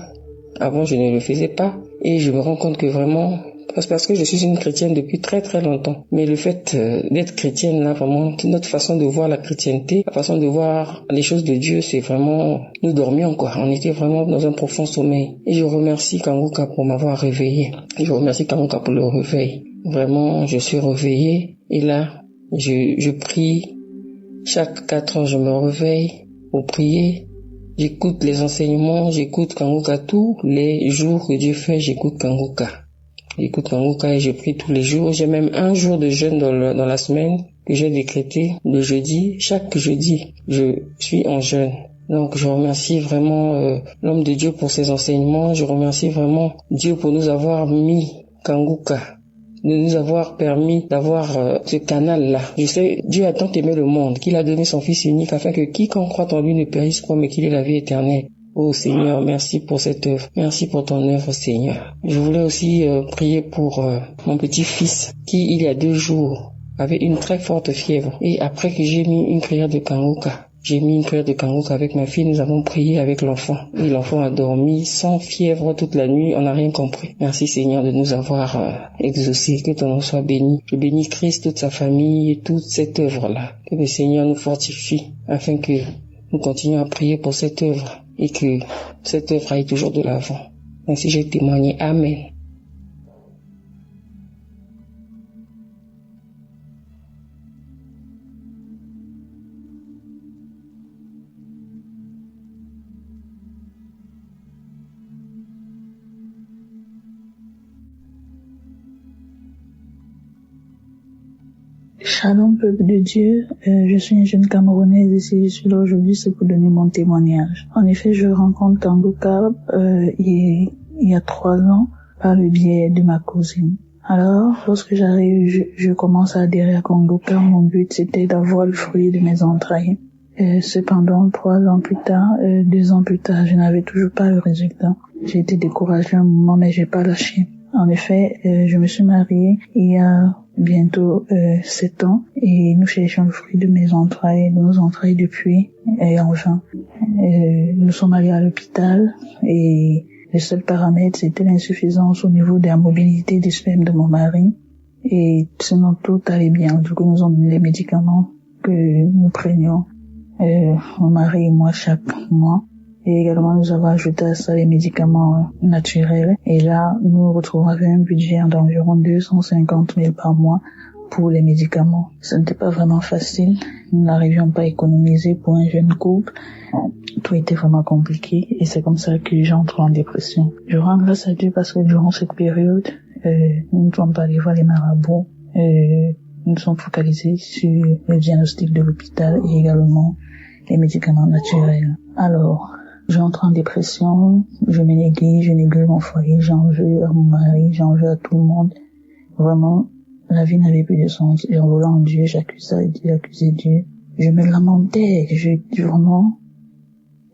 Avant, je ne le faisais pas. Et je me rends compte que vraiment, parce que je suis une chrétienne depuis très longtemps. Mais le fait d'être chrétienne, là, vraiment, notre façon de voir la chrétienté, la façon de voir les choses de Dieu, c'est vraiment, nous dormions, quoi. On était vraiment dans un profond sommeil. Et je remercie Kanguka pour m'avoir réveillé. Je remercie Kanguka pour le réveil. Vraiment, je suis réveillée. Et là, je prie. Chaque 4 heures, je me réveille pour prier. J'écoute les enseignements, j'écoute Kanguka tous les jours que Dieu fait, j'écoute Kanguka. J'écoute Kanguka et je prie tous les jours. J'ai même un jour de jeûne dans la semaine que j'ai décrété, le jeudi. Chaque jeudi, je suis en jeûne. Donc je remercie vraiment l'homme de Dieu pour ses enseignements. Je remercie vraiment Dieu pour nous avoir mis Kanguka, de nous avoir permis d'avoir ce canal-là. Je sais, Dieu a tant aimé le monde qu'il a donné son Fils unique afin que quiconque croit en lui ne périsse point mais qu'il ait la vie éternelle. Oh Seigneur, merci pour cette œuvre. Merci pour ton œuvre, Seigneur. Je voulais aussi prier pour mon petit-fils qui, il y a 2 jours, avait une très forte fièvre. Et après que j'ai mis une prière de Kanguka, avec ma fille, nous avons prié avec l'enfant. Et l'enfant a dormi sans fièvre toute la nuit, on n'a rien compris. Merci Seigneur de nous avoir exaucés, que ton nom soit béni. Je bénis Christ, toute sa famille et toute cette œuvre-là. Que le Seigneur nous fortifie afin que nous continuions à prier pour cette œuvre et que cette œuvre aille toujours de l'avant. Ainsi j'ai témoigné. Amen. Shalom, peuple de Dieu. Je suis une jeune Camerounaise et si je suis là aujourd'hui, c'est pour donner mon témoignage. En effet, je rencontre Kanguka il y a 3 ans par le biais de ma cousine. Alors, lorsque j'arrive, je commence à adhérer à Kanguka. Mon but, c'était d'avoir le fruit de mes entrailles. Cependant, 3 ans plus tard, 2 ans plus tard, je n'avais toujours pas le résultat. J'ai été découragée un moment, mais j'ai pas lâché. En effet, je me suis mariée il y a bientôt 7 ans et nous cherchons le fruit de nos entrailles depuis et en vain. Nous sommes allés à l'hôpital et le seul paramètre c'était l'insuffisance au niveau de la mobilité du sperme de mon mari et sinon tout allait bien. Du coup nous avons donné les médicaments que nous prenions mon mari et moi chaque mois. Et également, nous avons ajouté à ça les médicaments naturels. Et là, nous nous retrouvons avec un budget d'environ 250 000 par mois pour les médicaments. Ce n'était pas vraiment facile. Nous n'arrivions pas à économiser pour un jeune couple. Tout était vraiment compliqué. Et c'est comme ça que j'entre en dépression. Je rends grâce à Dieu parce que durant cette période, nous ne sommes pas allés voir les marabouts. Nous sommes focalisés sur le diagnostic de l'hôpital et également les médicaments naturels. Alors, j'entre en dépression, je me néglige mon foyer, j'en veux à mon mari, j'en veux à tout le monde. Vraiment, la vie n'avait plus de sens. J'en voulais en Dieu, j'accusais Dieu. Je me lamentais, vraiment,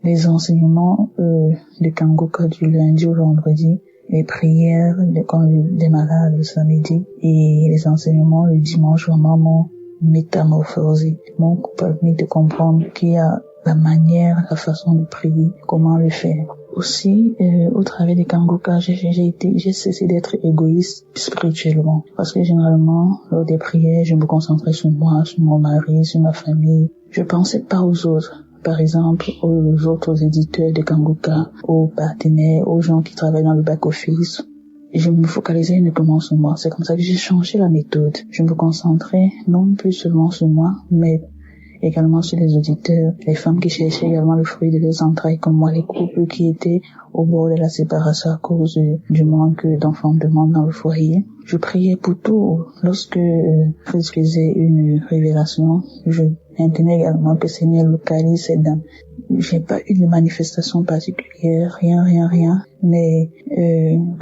les enseignements de Kanguka du lundi au vendredi, les prières quand je démarrais le samedi et les enseignements le dimanche vraiment m'ont métamorphosé, m'ont permis de comprendre qu'il y a la manière, la façon de prier, comment le faire. Aussi, au travers des Kanguka, j'ai cessé d'être égoïste spirituellement. Parce que généralement, lors des prières, je me concentrais sur moi, sur mon mari, sur ma famille. Je pensais pas aux autres. Par exemple, aux autres éditeurs de Kanguka, aux partenaires, aux gens qui travaillent dans le back-office. Je me focalisais uniquement sur moi. C'est comme ça que j'ai changé la méthode. Je me concentrais non plus seulement sur moi, mais également sur les auditeurs, les femmes qui cherchaient également le fruit de leurs entrailles comme moi, les couples qui étaient au bord de la séparation à cause du manque d'enfants de monde dans le foyer. Je priais pour tout. Lorsque je faisais une révélation, je Maintenant également que le Seigneur localise ces dames. J'ai pas eu de manifestation particulière, rien. Mais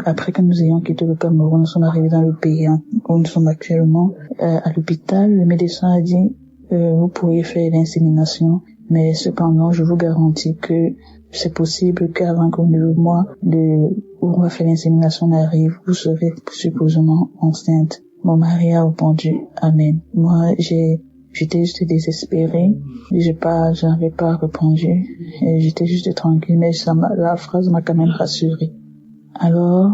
après que nous ayons quitté le Cameroun, nous sommes arrivés dans le pays où nous sommes actuellement. À l'hôpital, le médecin a dit vous pourriez faire l'insémination, mais cependant, je vous garantis que c'est possible qu'avant que le mois où on va faire l'insémination n'arrive, vous serez supposément enceinte. Mon mari a répondu amen. Moi, j'étais juste désespérée. J'avais pas répondu. Et j'étais juste tranquille, mais la phrase m'a quand même rassurée. Alors,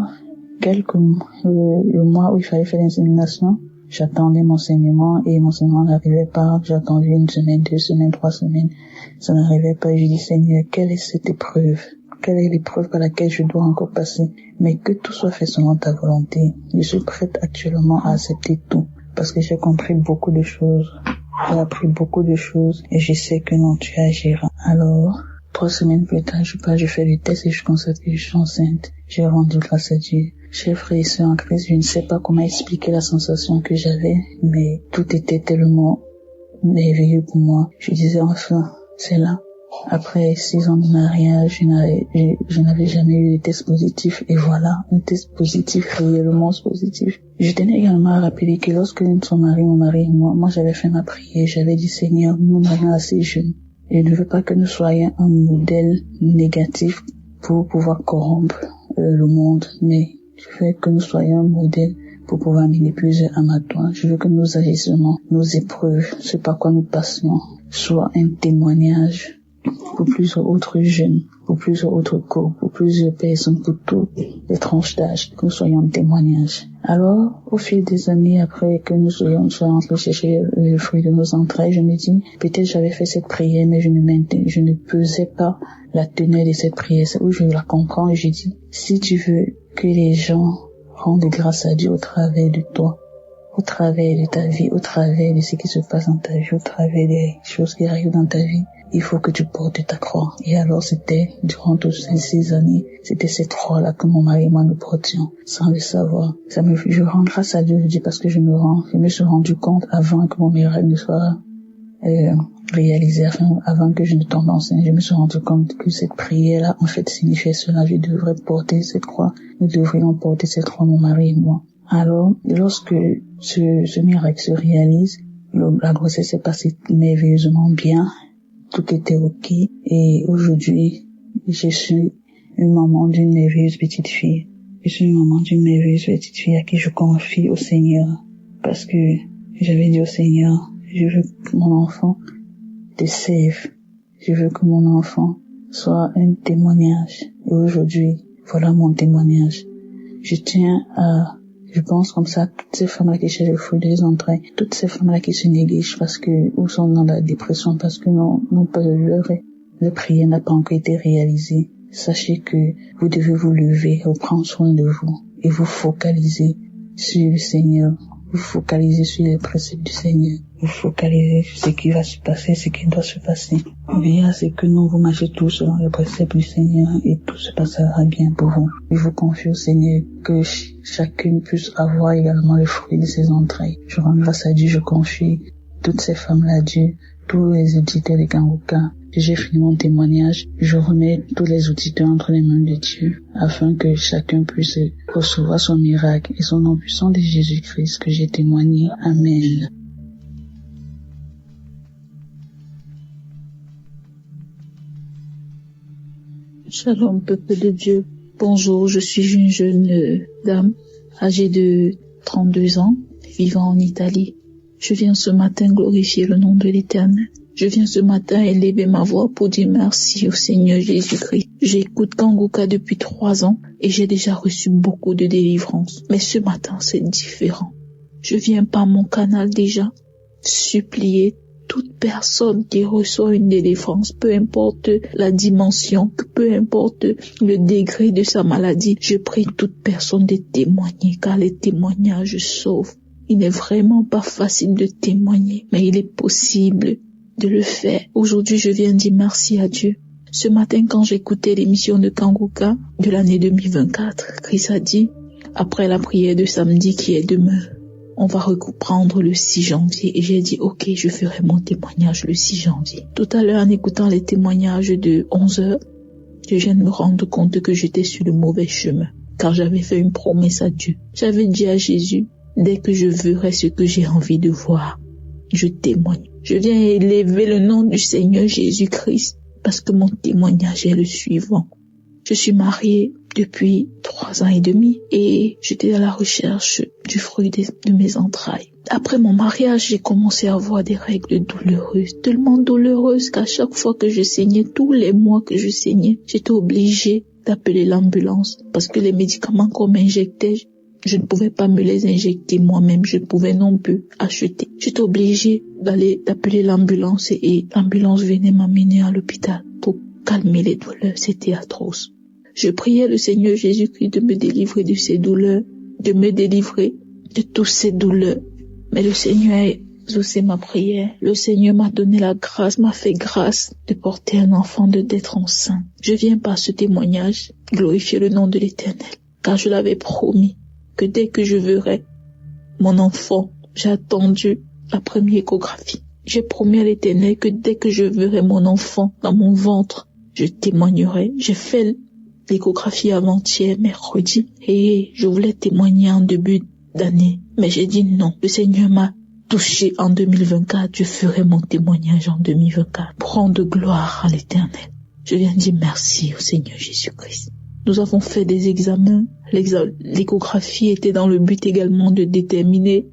le mois où il fallait faire l'insémination, j'attendais mon saignement et mon saignement n'arrivait pas. J'ai attendu 1 semaine, 2 semaines, 3 semaines. Ça n'arrivait pas. Et je dis, Seigneur, quelle est cette épreuve? Quelle est l'épreuve par laquelle je dois encore passer? Mais que tout soit fait selon ta volonté. Je suis prête actuellement à accepter tout. Parce que j'ai compris beaucoup de choses. J'ai appris beaucoup de choses. Et je sais que non, tu agiras. Alors, 3 semaines plus tard, je fais le test et je constate que je suis enceinte. J'ai rendu grâce à Dieu. Chers frères et sœurs en Christ, je ne sais pas comment expliquer la sensation que j'avais, mais tout était tellement merveilleux pour moi. Je disais enfin, c'est là. Après 6 ans de mariage, je n'avais jamais eu de test positif, et voilà, un test positif, réellement positif. Je tenais également à rappeler que lorsque nous sommes mariés, mon mari et moi j'avais fait ma prière, j'avais dit, Seigneur, nous marions assez jeunes. Je ne veux pas que nous soyons un modèle négatif pour pouvoir corrompre le monde, mais je veux que nous soyons un modèle pour pouvoir amener plusieurs âmes à toi. Je veux que nos agissements, nos épreuves, ce par quoi nous passions, soient un témoignage pour plusieurs autres jeunes, pour plusieurs autres couples, pour plusieurs personnes, pour toutes les tranches d'âge, que nous soyons un témoignage. Alors, au fil des années, après que nous soyons rentrés chercher le fruit de nos entrailles, je me dis, peut-être j'avais fait cette prière, mais je ne pesais pas la teneur de cette prière. C'est où je la comprends et je dis, si tu veux que les gens rendent grâce à Dieu au travers de toi, au travers de ta vie, au travers de ce qui se passe dans ta vie, au travers des choses qui arrivent dans ta vie, il faut que tu portes ta croix. Et alors c'était, durant toutes ces 6 années, c'était cette croix-là que mon mari et moi nous portions, sans le savoir. Je rends grâce à Dieu, je dis, parce que je me suis rendu compte avant que mon miracle ne soit réalisé, avant que je ne tombe enceinte, je me suis rendu compte que cette prière-là, en fait, signifiait cela. Je devrais porter cette croix. Nous devrions porter cette croix, mon mari et moi. Alors, lorsque ce miracle se réalise, la grossesse s'est passée merveilleusement bien. Tout était ok. Et aujourd'hui, je suis une maman d'une merveilleuse petite fille. Je suis une maman d'une merveilleuse petite fille à qui je confie au Seigneur. Parce que j'avais dit au Seigneur, je veux que mon enfant te serve. Je veux que mon enfant soit un témoignage. Et aujourd'hui, voilà mon témoignage. Je pense comme ça, toutes ces femmes-là qui cherchent le fruit des entrailles, toutes ces femmes-là qui se négligent ou sont dans la dépression parce que leur prière n'a pas encore été réalisée. Sachez que vous devez vous lever et prendre soin de vous et vous focaliser sur le Seigneur. Vous focalisez sur les préceptes du Seigneur. Vous focalisez sur ce qui va se passer, ce qui doit se passer. Veillez à ce que non, vous marchez tous selon les préceptes du Seigneur et tout se passera bien pour vous. Je vous confie au Seigneur que chacune puisse avoir également le fruit de ses entrailles. Je rends grâce à Dieu, je confie toutes ces femmes-là à Dieu, tous les auditeurs de Kanguka. J'ai fini mon témoignage. Je remets tous les auditeurs entre les mains de Dieu afin que chacun puisse recevoir son miracle et son nom puissant de Jésus-Christ que j'ai témoigné. Amen. Shalom, peuple de Dieu. Bonjour, je suis une jeune dame âgée de 32 ans, vivant en Italie. Je viens ce matin glorifier le nom de l'Éternel. Je viens ce matin élever ma voix pour dire merci au Seigneur Jésus-Christ. J'écoute Kanguka depuis 3 ans et j'ai déjà reçu beaucoup de délivrance. Mais ce matin, c'est différent. Je viens par mon canal déjà supplier toute personne qui reçoit une délivrance, peu importe la dimension, peu importe le degré de sa maladie. Je prie toute personne de témoigner car les témoignages sauvent. Il n'est vraiment pas facile de témoigner, mais il est possible de le faire. Aujourd'hui, je viens dire merci à Dieu. Ce matin, quand j'écoutais l'émission de Kanguka de l'année 2024, Christ a dit, après la prière de samedi qui est demain, on va reprendre le 6 janvier. Et j'ai dit, ok, je ferai mon témoignage le 6 janvier. Tout à l'heure, en écoutant les témoignages de 11h, je viens de me rendre compte que j'étais sur le mauvais chemin, car j'avais fait une promesse à Dieu. J'avais dit à Jésus, dès que je verrai ce que j'ai envie de voir, je témoigne. Je viens élever le nom du Seigneur Jésus-Christ, parce que mon témoignage est le suivant. Je suis mariée depuis 3 ans et demi et j'étais à la recherche du fruit de mes entrailles. Après mon mariage, j'ai commencé à avoir des règles douloureuses, tellement douloureuses qu'à chaque fois que je saignais, tous les mois que je saignais, j'étais obligée d'appeler l'ambulance parce que les médicaments qu'on m'injectait, je ne pouvais pas me les injecter moi-même, je ne pouvais non plus acheter. J'étais obligée d'appeler l'ambulance et l'ambulance venait m'amener à l'hôpital pour calmer les douleurs. C'était atroce. Je priais le Seigneur Jésus-Christ de me délivrer de ces douleurs, de me délivrer de toutes ces douleurs. Mais le Seigneur a exaucé ma prière. Le Seigneur m'a donné la grâce, m'a fait grâce de porter un enfant, d'être enceinte. Je viens par ce témoignage glorifier le nom de l'Éternel, car je l'avais promis que dès que je verrai mon enfant, j'ai attendu la première échographie. J'ai promis à l'Éternel que dès que je verrai mon enfant dans mon ventre, je témoignerai. J'ai fait l'échographie avant-hier, mercredi, et je voulais témoigner en début d'année. Mais j'ai dit non. Le Seigneur m'a touché en 2024. Je ferai mon témoignage en 2024. Pour rendre gloire à l'Éternel. Je viens dire merci au Seigneur Jésus-Christ. Nous avons fait des examens. L'échographie était dans le but également de déterminer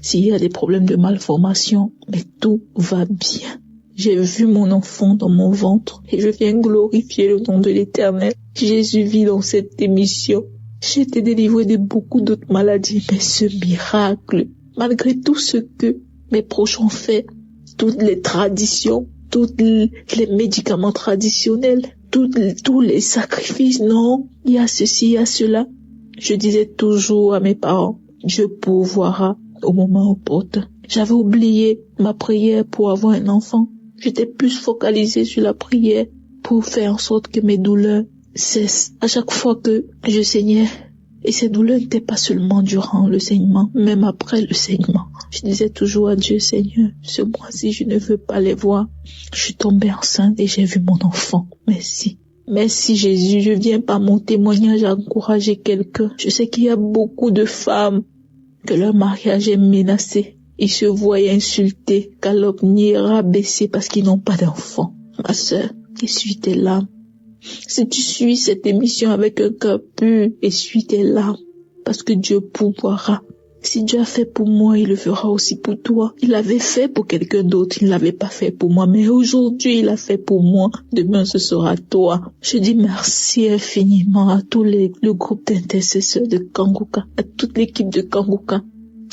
s'il y a des problèmes de malformation. Mais tout va bien. J'ai vu mon enfant dans mon ventre et je viens glorifier le nom de l'Éternel. Jésus vit dans cette émission. J'ai été délivrée de beaucoup d'autres maladies, mais ce miracle, malgré tout ce que mes proches ont fait, toutes les traditions, tous les médicaments traditionnels, tous les sacrifices, non, il y a ceci, il y a cela. Je disais toujours à mes parents, Dieu pourvoira au moment opportun. J'avais oublié ma prière pour avoir un enfant. J'étais plus focalisée sur la prière pour faire en sorte que mes douleurs cessent. À chaque fois que je saignais, et ces douleurs n'étaient pas seulement durant le saignement, même après le saignement. Je disais toujours à Dieu, Seigneur, ce mois-ci, je ne veux pas les voir. Je suis tombée enceinte et j'ai vu mon enfant. Merci. Merci Jésus, je viens par mon témoignage encourager quelqu'un. Je sais qu'il y a beaucoup de femmes que leur mariage est menacé. Ils se voient insultés, calomniés, rabaissés parce qu'ils n'ont pas d'enfant. Ma sœur, essuie tes larmes. Si tu suis cette émission avec un cœur pur, essuie tes larmes, parce que Dieu pourvoira. Si Dieu a fait pour moi, il le fera aussi pour toi. Il l'avait fait pour quelqu'un d'autre, il ne l'avait pas fait pour moi, mais aujourd'hui il a fait pour moi. Demain ce sera toi. Je dis merci infiniment à tous le groupe d'intercesseurs de Kanguka, à toute l'équipe de Kanguka.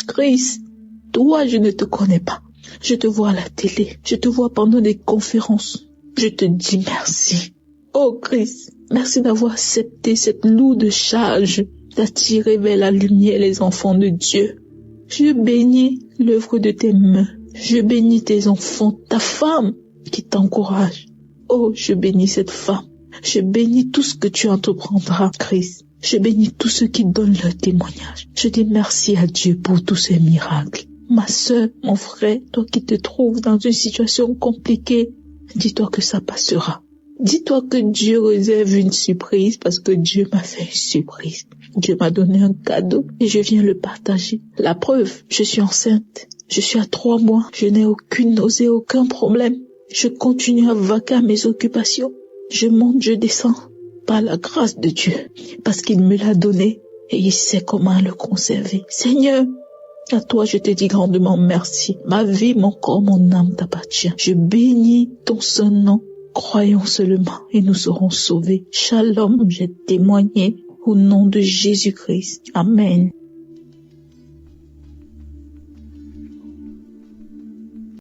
Christ, toi je ne te connais pas. Je te vois à la télé, je te vois pendant des conférences. Je te dis merci. Oh Christ, merci d'avoir accepté cette lourde charge d'attirer vers la lumière les enfants de Dieu. Je bénis l'œuvre de tes mains. Je bénis tes enfants, ta femme qui t'encourage. Oh, je bénis cette femme. Je bénis tout ce que tu entreprendras, Christ. Je bénis tous ceux qui donnent leur témoignage. Je dis merci à Dieu pour tous ces miracles. Ma sœur, mon frère, toi qui te trouves dans une situation compliquée, dis-toi que ça passera. Dis-toi que Dieu réserve une surprise parce que Dieu m'a fait une surprise. Dieu m'a donné un cadeau et je viens le partager. La preuve, je suis enceinte. Je suis à 3 mois. Je n'ai aucune nausée, aucun problème. Je continue à vaquer à mes occupations. Je monte, je descends par la grâce de Dieu parce qu'il me l'a donné et il sait comment le conserver. Seigneur, à toi je te dis grandement merci. Ma vie, mon corps, mon âme t'appartient. Je bénis ton saint nom. Croyons seulement et nous serons sauvés. Shalom, j'ai témoigné au nom de Jésus-Christ. Amen.